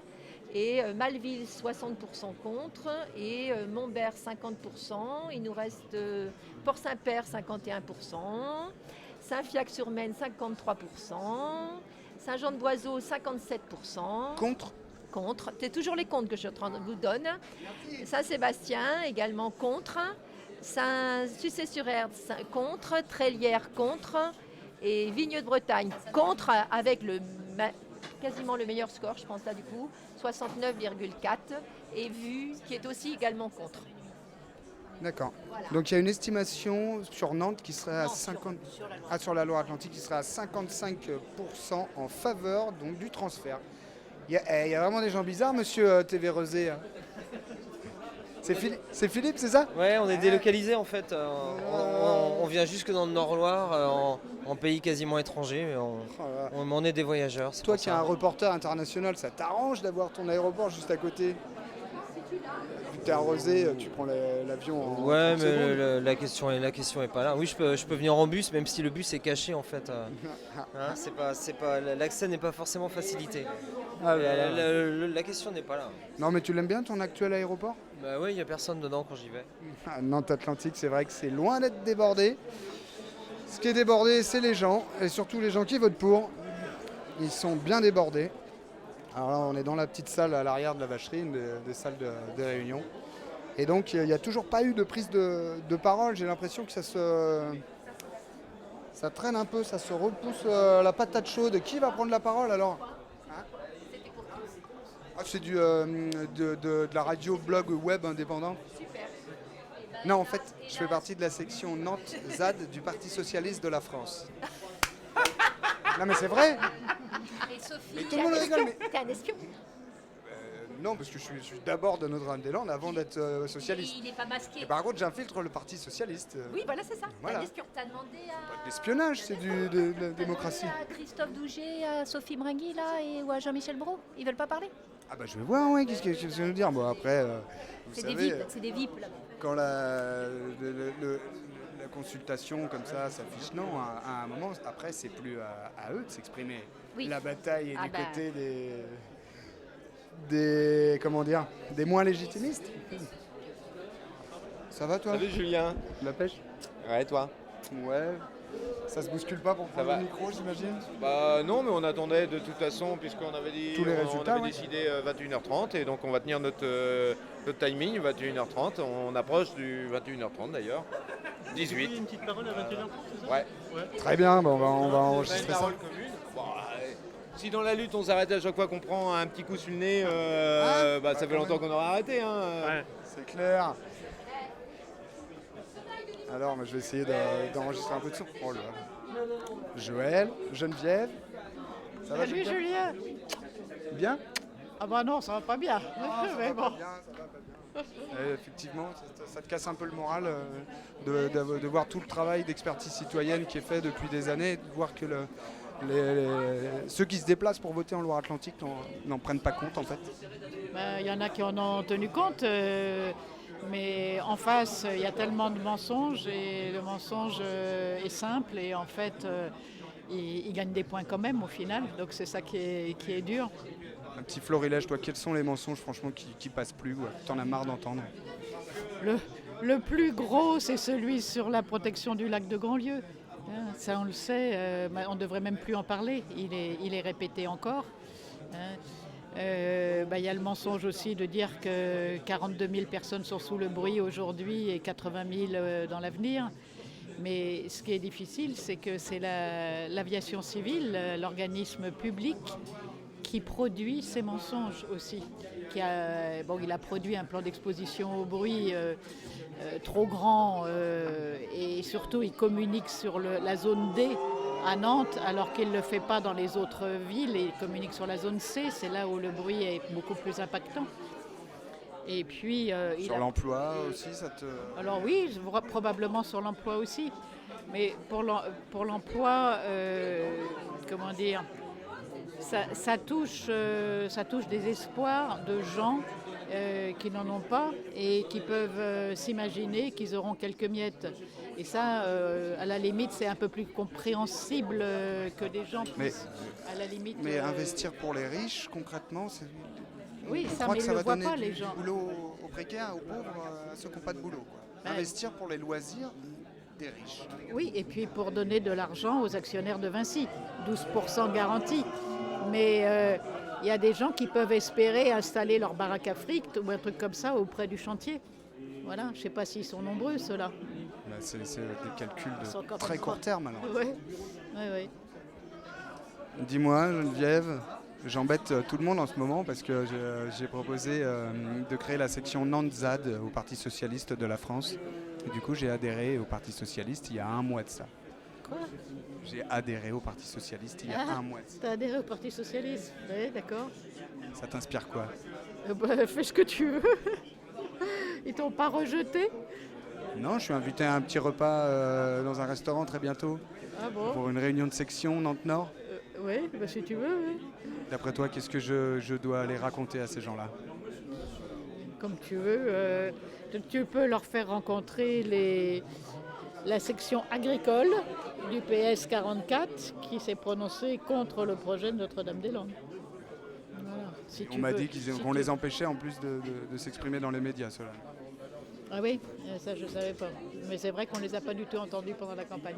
Et Malville, 60% contre. Et Montbert, 50%. Il nous reste Port-Saint-Père, 51%. Saint-Fiac-sur-Maine, 53%. Saint-Jean-de-Boiseau, 57%. Contre. C'est toujours les comptes que je vous donne. Saint-Sébastien, également contre. Saint-Sucé-sur-Erdre, contre. Trélières, contre. Et Vigneux de Bretagne, contre, avec quasiment le meilleur score, je pense là du coup, 69,4. Et Vue, qui est aussi également contre. D'accord. Voilà. Donc il y a une estimation sur Nantes qui serait à 50... sur la Loire-Atlantique qui serait à 55% en faveur donc, du transfert. Il y a vraiment des gens bizarres, monsieur TV Rosé. C'est Philippe, c'est ça? Ouais, on est délocalisé en fait. On vient jusque dans le Nord-Loire, en pays quasiment étranger, mais on est des voyageurs. Toi qui es un reporter international, ça t'arrange d'avoir ton aéroport juste à côté? Vu que t'es à Rosé, tu prends l'avion en... Ouais, mais la question est pas là. Oui, je peux venir en bus, même si le bus est caché en fait. L'accès n'est pas forcément facilité. La question n'est pas là. Non, mais tu l'aimes bien ton actuel aéroport? Bah oui, il n'y a personne dedans quand j'y vais. Nantes Atlantique, c'est vrai que c'est loin d'être débordé. Ce qui est débordé, c'est les gens, et surtout les gens qui votent pour. Ils sont bien débordés. Alors là, on est dans la petite salle à l'arrière de la vacherie, une des salles de réunion. Et donc, il n'y a toujours pas eu de prise de parole. J'ai l'impression que ça traîne un peu, ça se repousse la patate chaude. Qui va prendre la parole alors? C'est de la radio blog web indépendant. Super. Non, en fait, je fais partie de la section Nantes ZAD du Parti Socialiste de la France. Non, mais c'est vrai. Et Sophie, mais tout le monde rigole. T'es un espion? Non, parce que je suis d'abord de Notre-Dame-des-Landes avant d'être socialiste. Il n'est pas masqué. Et par contre, j'infiltre le Parti Socialiste. Oui, voilà, c'est ça. Voilà. T'es un espion. T'as demandé à... L'espionnage, c'est de la démocratie. À Christophe Douget, à Sophie Bringui, là, ou à Jean-Michel Brault. Ils veulent pas parler? Ah bah je vais voir, oui, qu'est-ce que tu veux nous dire? Bon, après, vous savez... C'est des VIP, là. Quand la consultation comme ça s'affiche, non, à un moment, après, c'est plus à eux de s'exprimer. Oui. La bataille est du côté des comment dire, des moins légitimistes. Ça va, toi? Salut, Julien. La pêche? Ouais, toi? Ouais. Ça se bouscule pas pour prendre le micro, j'imagine? Bah non, mais on attendait de toute façon, puisqu'on avait dit, tous les résultats, on avait décidé 21h30, et donc on va tenir notre timing, 21h30. On approche du 21h30 d'ailleurs. 18. Une petite parole à 21h30? Ouais. Très bien, bon, on va enregistrer ça. Bon, si dans la lutte on s'arrête à chaque fois qu'on prend un petit coup sur le nez, ça fait longtemps qu'on aurait arrêté. Hein. Ouais, c'est clair. Alors, je vais essayer d'enregistrer un peu de son. Oh là. Joël, Geneviève. Ça va, Salut Julien. Bien? Ah bah non, ça va pas bien. Mais bon. Effectivement, ça te casse un peu le moral de voir tout le travail d'expertise citoyenne qui est fait depuis des années, de voir que ceux qui se déplacent pour voter en Loire-Atlantique n'en prennent pas compte en fait. Il y en a qui en ont tenu compte, mais en face, il y a tellement de mensonges et le mensonge est simple et en fait, il gagne des points quand même au final. Donc c'est ça qui est dur. Un petit florilège, toi, quels sont les mensonges franchement qui passent plus? T'en as marre d'entendre? Le plus gros, c'est celui sur la protection du lac de Grandlieu. Ça, on le sait, on ne devrait même plus en parler. Il est répété encore. Il y a le mensonge aussi de dire que 42 000 personnes sont sous le bruit aujourd'hui et 80 000 dans l'avenir. Mais ce qui est difficile, c'est que c'est l'aviation civile, l'organisme public, qui produit ces mensonges aussi. Il a produit un plan d'exposition au bruit trop grand et surtout il communique sur la zone D à Nantes alors qu'il ne le fait pas dans les autres villes et il communique sur la zone C, c'est là où le bruit est beaucoup plus impactant. Et puis, sur l'emploi aussi, ça te... Alors oui, probablement sur l'emploi aussi. Mais pour l'emploi, comment dire, ça touche des espoirs de gens qui n'en ont pas et qui peuvent s'imaginer qu'ils auront quelques miettes. Et ça, à la limite, c'est un peu plus compréhensible que des gens puissent, à la limite... Mais investir pour les riches, concrètement, c'est... Oui, on ça, croit mais que ils ça ne va le voient donner pas, du les gens. boulot aux précaires, aux pauvres, à ceux qui n'ont pas de boulot, quoi. Investir pour les loisirs des riches. Oui, et puis pour donner de l'argent aux actionnaires de Vinci, 12% garantie. Mais il y a des gens qui peuvent espérer installer leur baraque à fric ou un truc comme ça auprès du chantier. Voilà, je ne sais pas s'ils sont nombreux, ceux-là. Bah, c'est des calculs de très court terme, alors. Oui, oui, oui. Dis-moi, Geneviève, j'embête tout le monde en ce moment parce que j'ai proposé de créer la section Nantes-ZAD au Parti Socialiste de la France. Et du coup, j'ai adhéré au Parti Socialiste il y a un mois de ça. Quoi ? J'ai adhéré au Parti Socialiste il y a un mois de ça. T'as adhéré au Parti Socialiste ? Oui, d'accord. Ça t'inspire quoi ? Fais ce que tu veux. Ils t'ont pas rejeté ? Non, je suis invité à un petit repas dans un restaurant très bientôt. Ah bon ? Pour une réunion de section Nantes-Nord. Oui, bah si tu veux, oui. D'après toi, qu'est-ce que je dois aller raconter à ces gens-là ? Comme tu veux. Tu peux leur faire rencontrer la section agricole du PS 44 qui s'est prononcée contre le projet de Notre-Dame-des-Landes. Voilà, si On m'a dit qu'on les empêchait en plus de s'exprimer dans les médias, ceux-là. Ah oui, ça je ne savais pas. Mais c'est vrai qu'on ne les a pas du tout entendus pendant la campagne.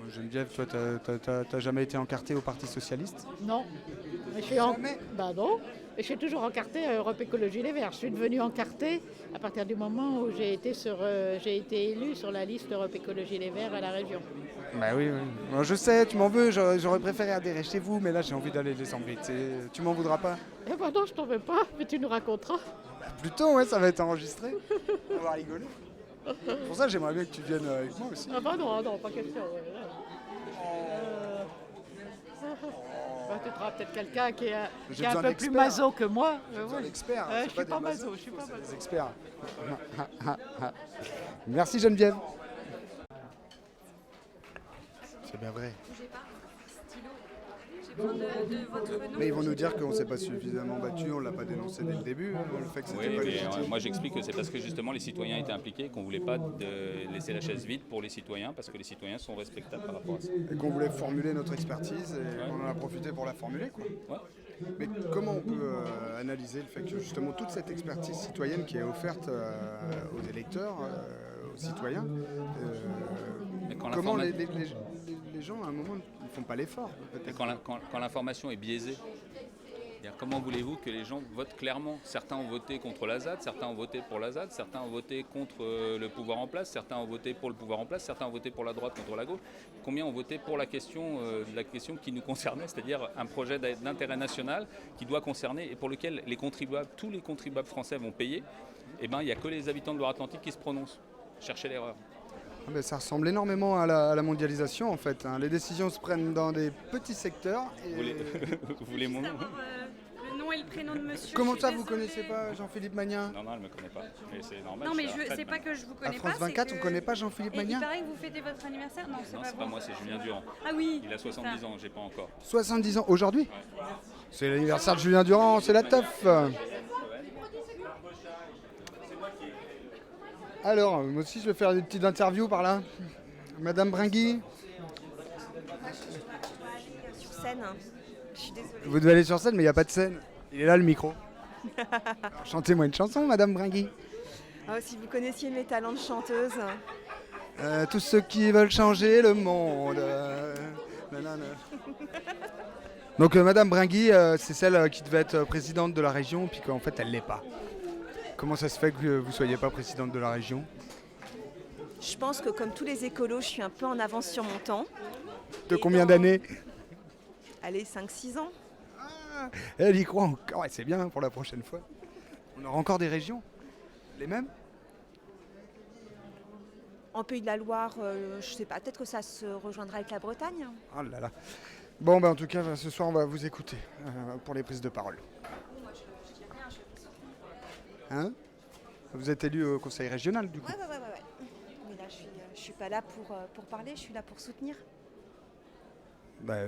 Geneviève, toi, t'as jamais été encartée au Parti Socialiste ? Non. Mais Bah non. Mais je suis toujours encartée à Europe Écologie Les Verts. Je suis devenue encartée à partir du moment où j'ai été élue sur la liste Europe Écologie Les Verts à la région. Bah oui. Bon, je sais, tu m'en veux, j'aurais préféré adhérer chez vous, mais là j'ai envie d'aller les embêter. Tu m'en voudras pas ? Eh ben non, je t'en veux pas, mais tu nous raconteras. Plutôt, ouais, ça va être enregistré. On va rigoler. Pour ça, j'aimerais bien que tu viennes avec moi aussi. Ah bah non, pas question. Tu trouveras peut-être quelqu'un qui est un peu plus maso que moi. Ouais. Expert, je suis pas maso, je suis pas maso. Des experts. Merci Geneviève. C'est bien vrai. Mais ils vont nous dire qu'on ne s'est pas suffisamment battu, on ne l'a pas dénoncé dès le début, le fait que c'était pas légitime. Moi j'explique que c'est parce que justement les citoyens étaient impliqués, qu'on ne voulait pas laisser la chaise vide pour les citoyens, parce que les citoyens sont respectables par rapport à ça. Et qu'on voulait formuler notre expertise et on en a profité pour la formuler, quoi. Ouais. Mais comment on peut analyser le fait que justement toute cette expertise citoyenne qui est offerte aux électeurs, aux citoyens, comment les gens à un moment ne font pas l'effort peut-être. Quand l'information est biaisée, comment voulez-vous que les gens votent clairement ? Certains ont voté contre la ZAD, certains ont voté pour la ZAD, certains ont voté contre le pouvoir en place, certains ont voté pour le pouvoir en place, certains ont voté pour la droite contre la gauche. Combien ont voté pour la question qui nous concernait, c'est-à-dire un projet d'intérêt national qui doit concerner et pour lequel tous les contribuables français vont payer. Eh bien, il n'y a que les habitants de Loire-Atlantique qui se prononcent. Cherchez l'erreur. Ça ressemble énormément à la mondialisation en fait. Les décisions se prennent dans des petits secteurs. Et... Vous voulez mon nom ? Le nom et le prénom de monsieur. Comment ça, vous connaissez pas Jean-Philippe Magnin ? Non, elle ne me connaît pas. Mais c'est normal. Non, mais c'est pas que je vous connais pas. À France 24, on ne connaît pas Jean-Philippe Magnin ? Il paraît que vous fêtez votre anniversaire ? Non, c'est pas moi, c'est Julien Durand. Ah oui. Il a 70 ans, j'ai pas encore. 70 ans aujourd'hui ? Ouais. C'est l'anniversaire de Julien Durand, c'est la teuf. Alors, moi aussi je vais faire des petites interviews par là. Madame Bringui. Sur scène, je suis désolée. Vous devez aller sur scène, mais il n'y a pas de scène. Il est là le micro. Chantez-moi une chanson, Madame Bringui. Si vous connaissiez mes talents de chanteuse. Tous ceux qui veulent changer le monde. Donc Madame Bringui, c'est celle qui devait être présidente de la région, puis qu'en fait elle ne l'est pas. Comment ça se fait que vous ne soyez pas présidente de la région ? Je pense que comme tous les écolos, je suis un peu en avance sur mon temps. De combien d'années ? Allez, 5-6 ans. Elle y croit encore, ouais, c'est bien pour la prochaine fois. On aura encore des régions ? Les mêmes ? En Pays de la Loire, je sais pas, peut-être que ça se rejoindra avec la Bretagne. Oh là là. Bon, en tout cas, ce soir, on va vous écouter pour les prises de parole. Hein ? Vous êtes élu au conseil régional, du coup ? Ouais. Mais là, je suis pas là pour parler, je suis là pour soutenir.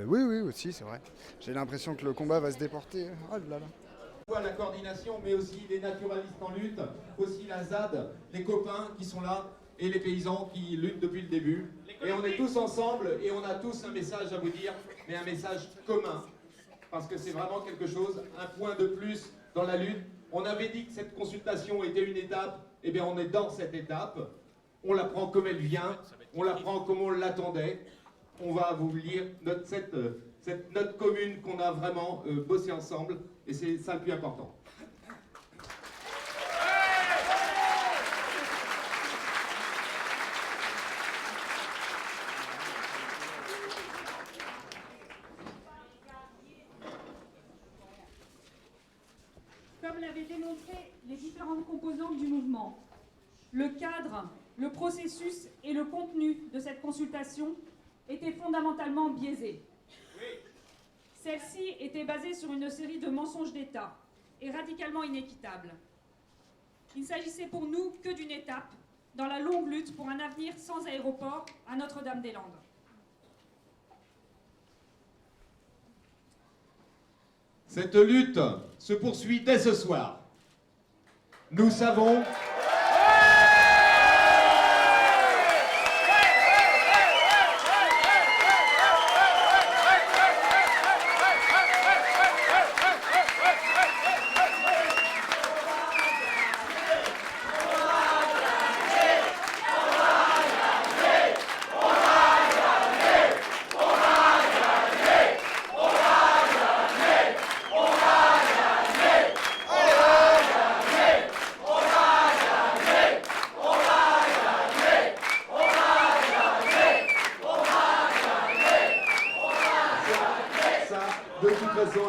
Oui, aussi, c'est vrai. J'ai l'impression que le combat va se déporter. Oh là là. La coordination, mais aussi les naturalistes en lutte, aussi la ZAD, les copains qui sont là et les paysans qui luttent depuis le début. Et on est tous ensemble et on a tous un message à vous dire, mais un message commun. Parce que c'est vraiment quelque chose, un point de plus dans la lutte. On avait dit que cette consultation était une étape, et bien on est dans cette étape. On la prend comme elle vient, on la prend comme on l'attendait. On va vous lire cette note commune qu'on a vraiment bossé ensemble, et c'est ça le plus important. Comme l'avaient démontré les différentes composantes du mouvement, le cadre, le processus et le contenu de cette consultation étaient fondamentalement biaisés. Celle-ci était basée sur une série de mensonges d'État et radicalement inéquitables. Il ne s'agissait pour nous que d'une étape dans la longue lutte pour un avenir sans aéroport à Notre-Dame-des-Landes. Cette lutte se poursuit dès ce soir. Nous savons...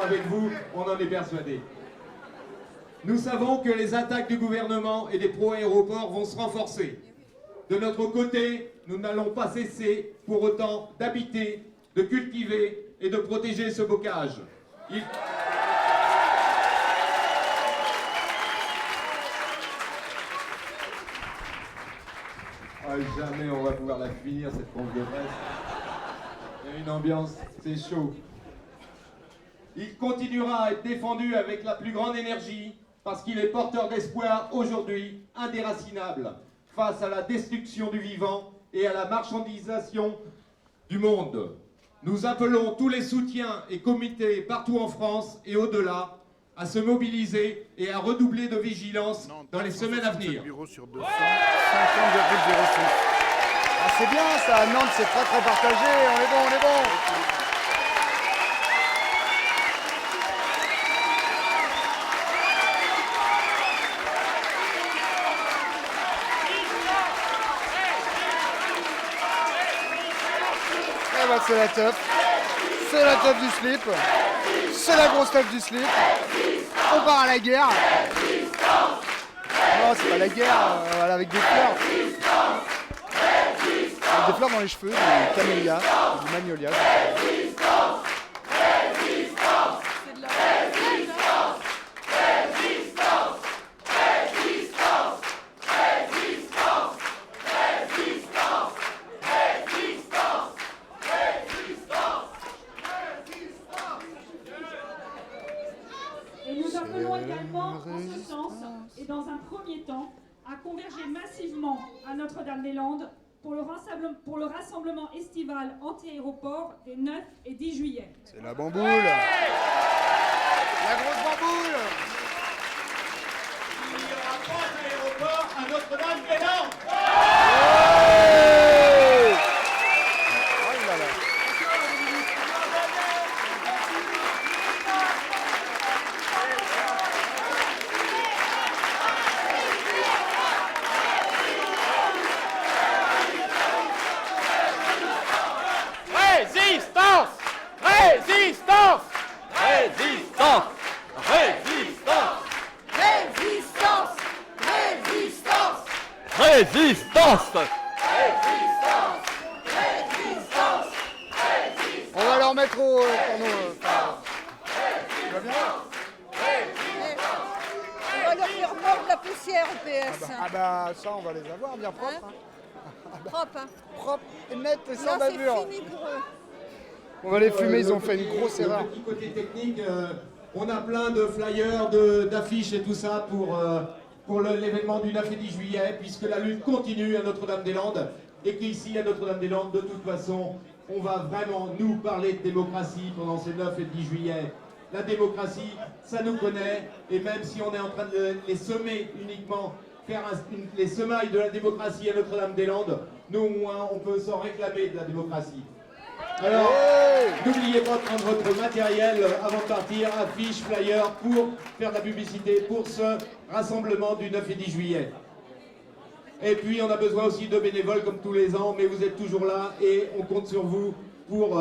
Avec vous, on en est persuadé. Nous savons que les attaques du gouvernement et des pro-aéroports vont se renforcer. De notre côté, nous n'allons pas cesser pour autant d'habiter, de cultiver et de protéger ce bocage. Jamais on va pouvoir la finir, cette conf de presse. Il y a une ambiance, c'est chaud. Il continuera à être défendu avec la plus grande énergie parce qu'il est porteur d'espoir aujourd'hui indéracinable face à la destruction du vivant et à la marchandisation du monde. Nous appelons tous les soutiens et comités partout en France et au-delà à se mobiliser et à redoubler de vigilance dans les semaines à venir. Sur 200, 50,06. Ah, c'est bien ça, à Nantes c'est très très partagé, on est bon, on est bon. C'est la teuf. C'est la teuf du slip. C'est la grosse teuf du slip. On part à la guerre. Non, c'est pas la guerre, avec des fleurs. Avec des fleurs dans les cheveux, du camélia, du magnolia. À Notre-Dame-des-Landes pour le rassemblement estival anti-aéroport des 9 et 10 juillet. C'est la bamboule. La grosse bamboule. Il n'y aura pas d'aéroport à Notre-Dame-des-Landes. Oh là là. Résistance! Résistance! Résistance! Résistance! Résistance! Résistance! Résistance! Résistance! On va leur mettre au panneau. Tu vas bien? On va leur faire mordre la poussière au PS. Ah bah ça on va les avoir bien propres. Hein. Propre, hein. Propre et net et sans Là, bavure. c'est fini pour eux. On va les fumer, ils ont fait une grosse erreur. Le petit côté technique, on a plein de flyers, d'affiches et tout ça pour l'événement du 9 et 10 juillet, puisque la lutte continue à Notre-Dame-des-Landes, et qu'ici, à Notre-Dame-des-Landes, de toute façon, on va vraiment nous parler de démocratie pendant ces 9 et 10 juillet. La démocratie, ça nous connaît, et même si on est en train de les semer uniquement, faire les semailles de la démocratie à Notre-Dame-des-Landes, nous au moins, on peut s'en réclamer de la démocratie. Alors, n'oubliez pas de prendre votre matériel avant de partir, affiches, flyers, pour faire de la publicité pour ce rassemblement du 9 et 10 juillet. Et puis, on a besoin aussi de bénévoles comme tous les ans, mais vous êtes toujours là et on compte sur vous pour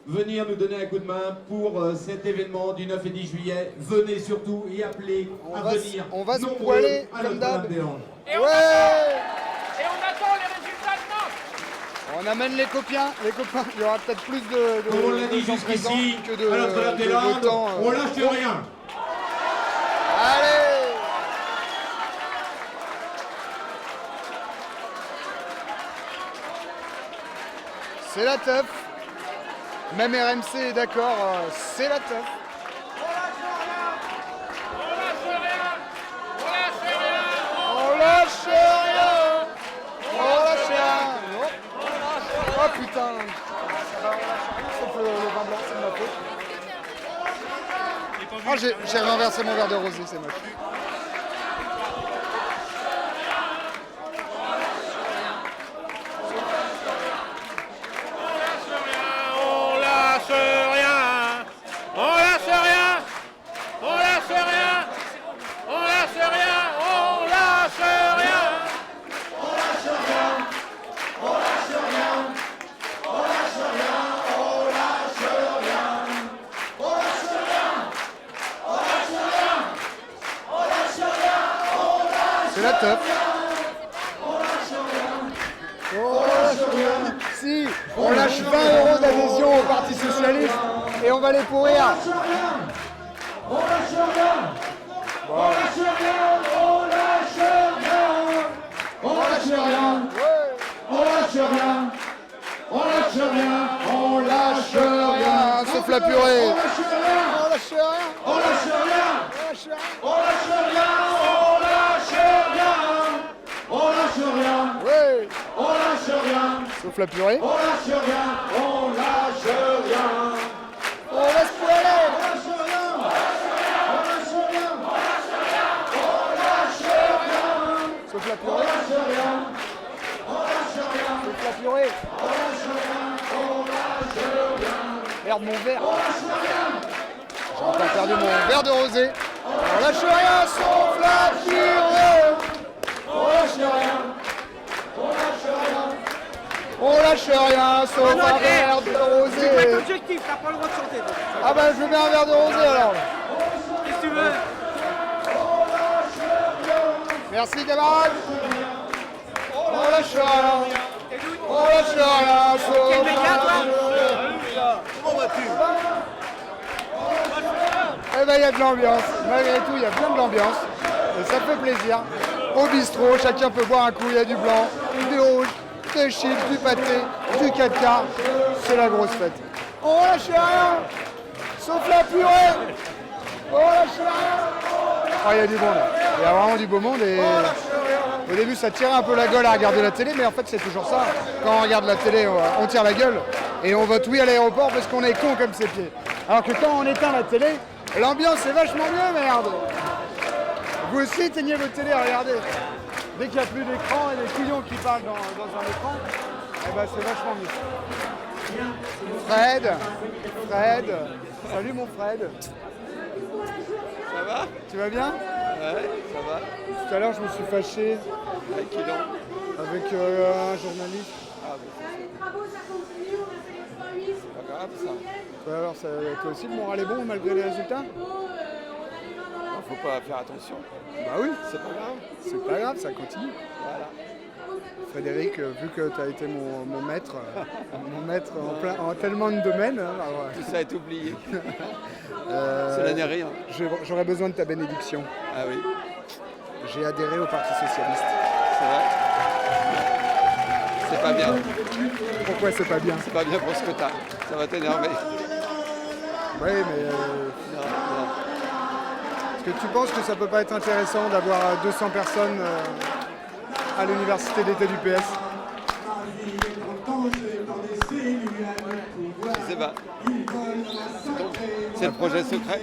venir nous donner un coup de main pour cet événement du 9 et 10 juillet. Venez surtout et appelez à venir. On va se nombreux poiler à comme d'hab. Notre-Dame-des-Landes. Et on attend les résultats de Nantes. On amène les copains. Il y aura peut-être plus de Comme on l'a dit gens présents jusqu'ici, que de à Notre-Dame-des-Landes, votants, on lâche rien. Allez! C'est la teuf. Même RMC est d'accord, c'est la teuf. On lâche rien. On lâche rien. Oh putain. Sauf le vin blanc, c'est de ma faute. Oh, j'ai renversé mon verre de rosé, c'est moche. On lâche rien. On lâche rien. On lâche rien. On lâche rien. On lâche rien. On lâche rien. On lâche rien. On lâche rien. On lâche rien. On lâche rien. On lâche rien. On lâche rien. On lâche C'est la teuf. On lâche rien. On lâche rien. Si, on lâche 20 € d'adhésion au Parti Socialiste et on va les pourrir. On lâche rien. On lâche rien. On lâche rien. On lâche rien. On lâche rien. On lâche rien. On lâche rien, sauf la purée. On lâche rien. On lâche rien. On lâche rien. On lâche rien. On lâche rien. On lâche rien. Ouais. On lâche rien. Sauf la purée. On lâche rien. On lâche rien. On laisse poiler. On lâche rien. On lâche rien. On lâche rien. Sauf la On purée. lâche rien. On lâche rien. Sauf la purée. On lâche rien. On lâche rien. Merde, mon verre. On lâche rien. J'ai encore perdu mon verre de rosé. On lâche rien, sauf la purée. On lâche rien. On lâche rien. On lâche rien, sauf un verre de rosé. C'est pas objectif, t'as pas le droit de chanter. Ah bah je veux bien un verre de rosé alors. Qu'est-ce que tu veux? Merci camarades. On lâche rien. On lâche rien, sauf Quel méga, toi? la purée. Comment vas-tu? Eh ben il y a de l'ambiance, malgré tout il y a plein de l'ambiance, et ça fait plaisir. Au bistrot, chacun peut boire un coup, il y a du blanc, du rouge, des chips, du pâté, du 4K, c'est la grosse fête. On lâche rien, sauf la purée. On lâche rien. Oh il y a du bon là, il y a vraiment du beau monde et au début ça tirait un peu la gueule à regarder la télé, mais en fait c'est toujours ça. Quand on regarde la télé, on tire la gueule et on vote oui à l'aéroport parce qu'on est con comme ses pieds. Alors que quand on éteint la télé, l'ambiance est vachement mieux, merde. Vous aussi éteignez votre télé, regardez. Dès qu'il n'y a plus d'écran et des couillons qui parlent dans un écran, eh ben c'est vachement mieux. Fred, salut mon Fred. Ça va? Tu vas bien? Ouais, ça va. Tout à l'heure je me suis fâché Avec qui donc? avec un journaliste. Ah bon. C'est pas grave ça. Ouais, alors toi aussi le moral est bon malgré les résultats? Faut pas faire attention. Bah oui. C'est pas grave. C'est pas grave, ça continue. Voilà. Frédéric, vu que tu as été mon maître, en tellement de domaines. Alors, Tout ça est oublié. Cela n'est rien. J'aurais besoin de ta bénédiction. Ah oui. J'ai adhéré au Parti Socialiste. C'est vrai. C'est pas bien. Pourquoi c'est pas bien? C'est pas bien pour ce que t'as. Ça va t'énerver. Oui, mais... Non. Est-ce que tu penses que ça peut pas être intéressant d'avoir 200 personnes à l'université d'été du PS? Je sais pas. C'est le projet secret.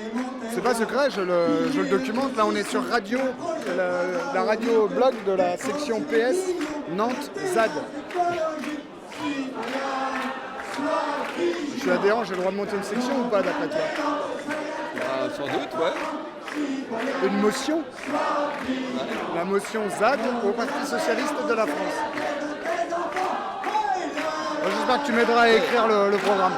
C'est pas secret, je le documente. Là, on est sur radio, la radio blog de la section PS Nantes ZAD. Je suis adhérent, j'ai le droit de monter une section ou pas d'après toi? Sans doute, ouais. Une motion? Ouais. La motion ZAD au Parti Socialiste de la France. J'espère que tu m'aideras à écrire le programme.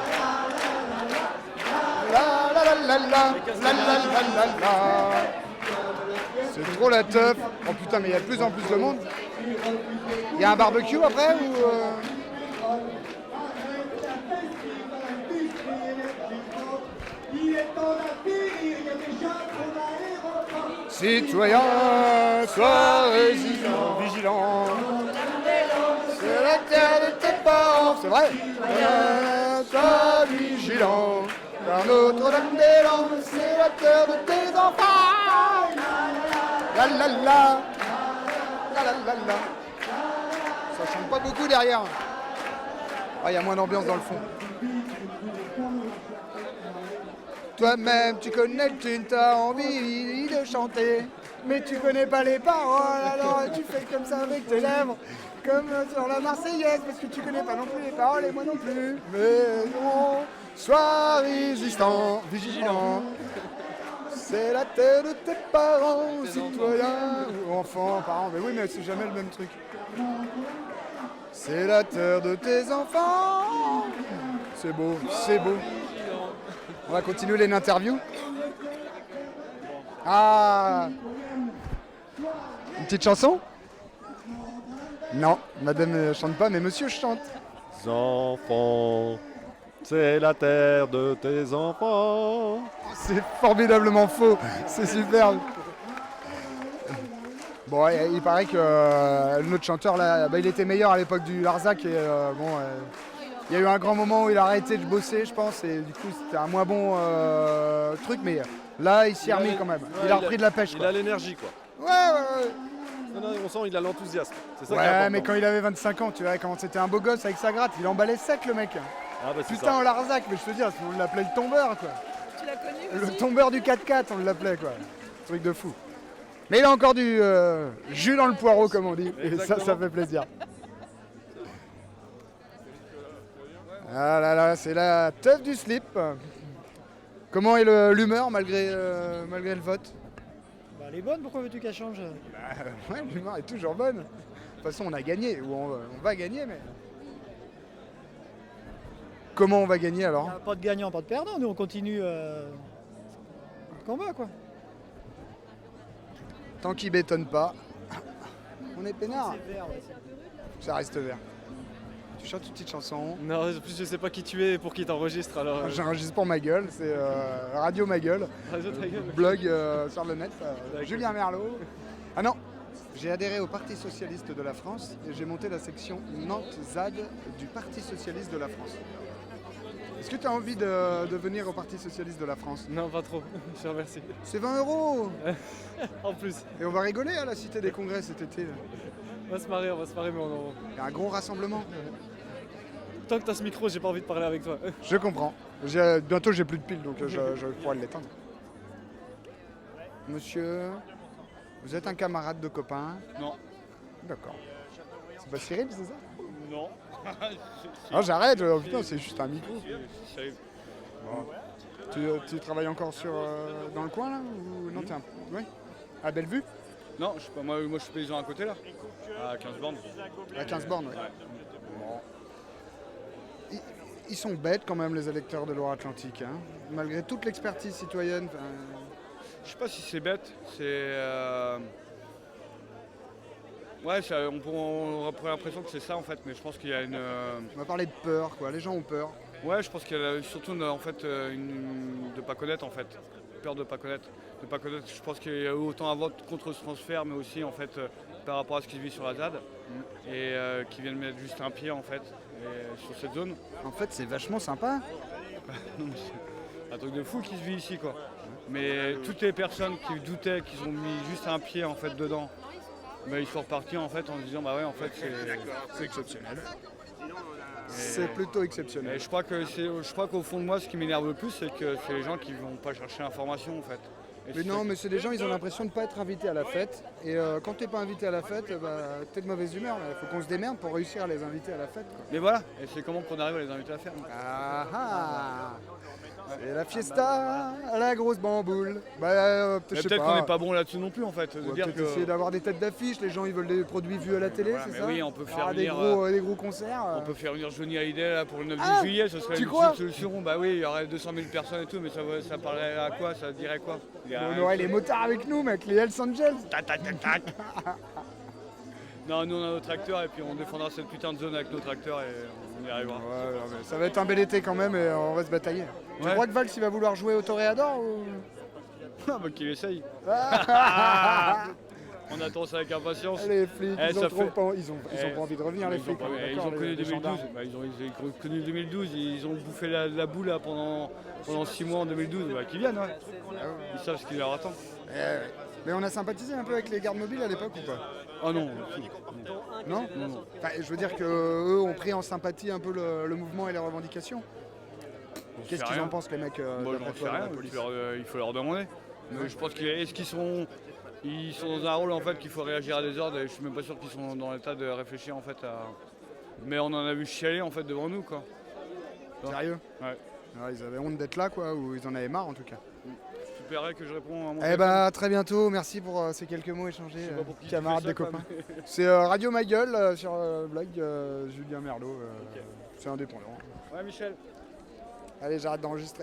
C'est trop la teuf. Oh putain, mais il y a de plus en plus de monde. Il y a un barbecue après ou Citoyens, sois résistants, vigilants. C'est la terre de tes parents, c'est vrai. Sois vigilant, car Notre-Dame-des-Landes, c'est la terre de tes enfants. La la la, la la la la. Ça chante pas beaucoup derrière. Ah, il y a moins d'ambiance dans le fond. Toi-même, tu connais le tune, t'as envie de chanter, mais tu connais pas les paroles, alors tu fais comme ça avec tes lèvres, comme sur la Marseillaise, parce que tu connais pas non plus les paroles et moi non plus. Mais non, sois résistant, vigilant. C'est la terre de tes parents, citoyens ou enfants, parents. Mais oui, mais c'est jamais le même truc. C'est la terre de tes enfants. C'est beau, c'est beau. On va continuer l'interview. Ah, une petite chanson? Non, madame ne chante pas, mais monsieur chante. Enfants, c'est la terre de tes enfants. C'est formidablement faux, c'est superbe. Bon, il paraît que notre chanteur là, il était meilleur à l'époque du Larzac et il y a eu un grand moment où il a arrêté de bosser, je pense, et du coup c'était un moins bon truc, mais là il s'y est remis quand même. Il a repris de la pêche. Il a l'énergie quoi. Ouais. Non, on sent il a l'enthousiasme. C'est ça qui est Ouais, important. mais quand il avait 25 ans, tu vois, quand c'était un beau gosse avec sa gratte, il emballait sec le mec. Ah bah c'est Putain, ça. au Larzac, mais je te dis, on l'appelait le tombeur quoi. Tu l'as connu Le aussi tombeur du 4x4, on l'appelait quoi. Truc de fou. Mais il a encore du jus dans le poireau comme on dit, et ça fait plaisir. Ah là là, c'est la teuf du slip. Comment est l'humeur malgré le vote? Bah, elle est bonne, pourquoi veux-tu qu'elle change? Ouais, l'humeur est toujours bonne. De toute façon, on a gagné, ou on va gagner, mais... Comment on va gagner alors? Pas de gagnant, pas de perdant, nous on continue le combat quoi. Tant qu'il bétonne pas, on est peinard. C'est vert, ouais, Ça reste vert. Tu chantes une petite chanson? Non, en plus je sais pas qui tu es et pour qui t'enregistres alors. J'enregistre pour ma gueule, c'est Radio Ma Gueule. Radio Ta Gueule. Blog sur le net, Julien Merlot. Ah non, j'ai adhéré au Parti Socialiste de la France et j'ai monté la section Nantes ZAD du Parti Socialiste de la France. Est-ce que tu as envie de venir au Parti Socialiste de la France? Non, pas trop, je te remercie. C'est 20 €. En plus. Et on va rigoler à la Cité des Congrès cet été. On va se marrer, mais Il y a un gros rassemblement. Tant que t'as ce micro, j'ai pas envie de parler avec toi. Je comprends. Bientôt j'ai plus de piles donc je pourrais l'éteindre. Monsieur, vous êtes un camarade de copain? Non. D'accord. C'est pas Cyril, c'est ça? Non. Ah, j'arrête, putain, c'est juste un micro. C'est- Bon. Tu travailles encore dans le coin là ou... Non, t'es oui. À Bellevue? Non, je sais pas, moi je suis paysan à côté là. À 15 bornes. À 15 bornes, ouais. Bon. Ils sont bêtes quand même les électeurs de Loire-Atlantique, hein. Malgré toute l'expertise citoyenne. Je sais pas si c'est bête, c'est... Ouais, on pourrait l'impression que c'est ça en fait, mais je pense qu'il y a une... On va parler de peur, quoi. Les gens ont peur. Ouais, je pense qu'il y a surtout en fait de pas connaître en fait, peur de pas connaître, Je pense qu'il y a eu autant un vote contre ce transfert, mais aussi en fait par rapport à ce qui se vit sur la ZAD et qui viennent mettre juste un pied en fait sur cette zone. En fait, c'est vachement sympa. Non, mais c'est un truc de fou qui se vit ici quoi. Mais toutes les personnes qui doutaient, qui ont mis juste un pied en fait dedans, ils sont repartis en fait en se disant bah ouais en fait c'est exceptionnel. C'est plutôt exceptionnel. Et je crois qu'au fond de moi, ce qui m'énerve le plus, c'est que c'est les gens qui vont pas chercher l'information en fait. Mais non, mais c'est des gens, ils ont l'impression de ne pas être invités à la fête. Et quand tu n'es pas invité à la fête, t'es de mauvaise humeur. Il faut qu'on se démerde pour réussir à les inviter à la fête. Quoi. Mais voilà, et c'est comment qu'on arrive à les inviter à la fête. Ah ah. C'est la fiesta, la grosse bamboule. Peut-être qu'on n'est pas bon là-dessus non plus en fait. Peut-être essayer d'avoir des têtes d'affiche, les gens ils veulent des produits vus à la télé, c'est ça? Oui, on peut faire venir des gros concerts. On peut faire venir Johnny Hallyday là, pour le 9 juillet, ce serait une solution. Bah oui, il y aurait 200 000 personnes et tout, mais ça parlerait à quoi? Ça dirait quoi? On aurait les motards avec nous, mec, les Hells Angels. Tac, tac, tac, tac. Non, nous on a nos tracteurs et puis on défendra cette putain de zone avec nos tracteurs et on y arrivera. Ouais, mais ça va être un bel été quand même et on va se batailler. Tu crois que Valls il va vouloir jouer au Toréador ou... Ah bah qu'il essaye. On attend ça avec impatience. Les flics, ils ont pas envie de revenir les flics. Ils ont connu 2012. Ils ont connu 2012, ils ont bouffé la boule là, pendant 6 mois en 2012. Qu'ils viennent, ouais. Ils savent ce qui leur attend. Mais on a sympathisé un peu avec les gardes mobiles à l'époque ou pas? Ah non. Non. Enfin, je veux dire qu'eux ont pris en sympathie un peu le mouvement et les revendications. Qu'est-ce qu'ils en pensent les mecs j'en sais rien, il faut leur demander. Mais je pense qu'ils sont dans un rôle en fait qu'il faut réagir à des ordres et je suis même pas sûr qu'ils sont dans l'état de réfléchir en fait à... Mais on en a vu chialer en fait devant nous quoi. Sérieux? Ouais. Ils avaient honte d'être là quoi, ou ils en avaient marre en tout cas. J'espérais que je réponds à mon à très bientôt, merci pour ces quelques mots échangés, camarades des copains. C'est Radio Ma Gueule sur le blog Julien Merlot, c'est indépendant. Ouais Michel. Allez, j'arrête d'enregistrer.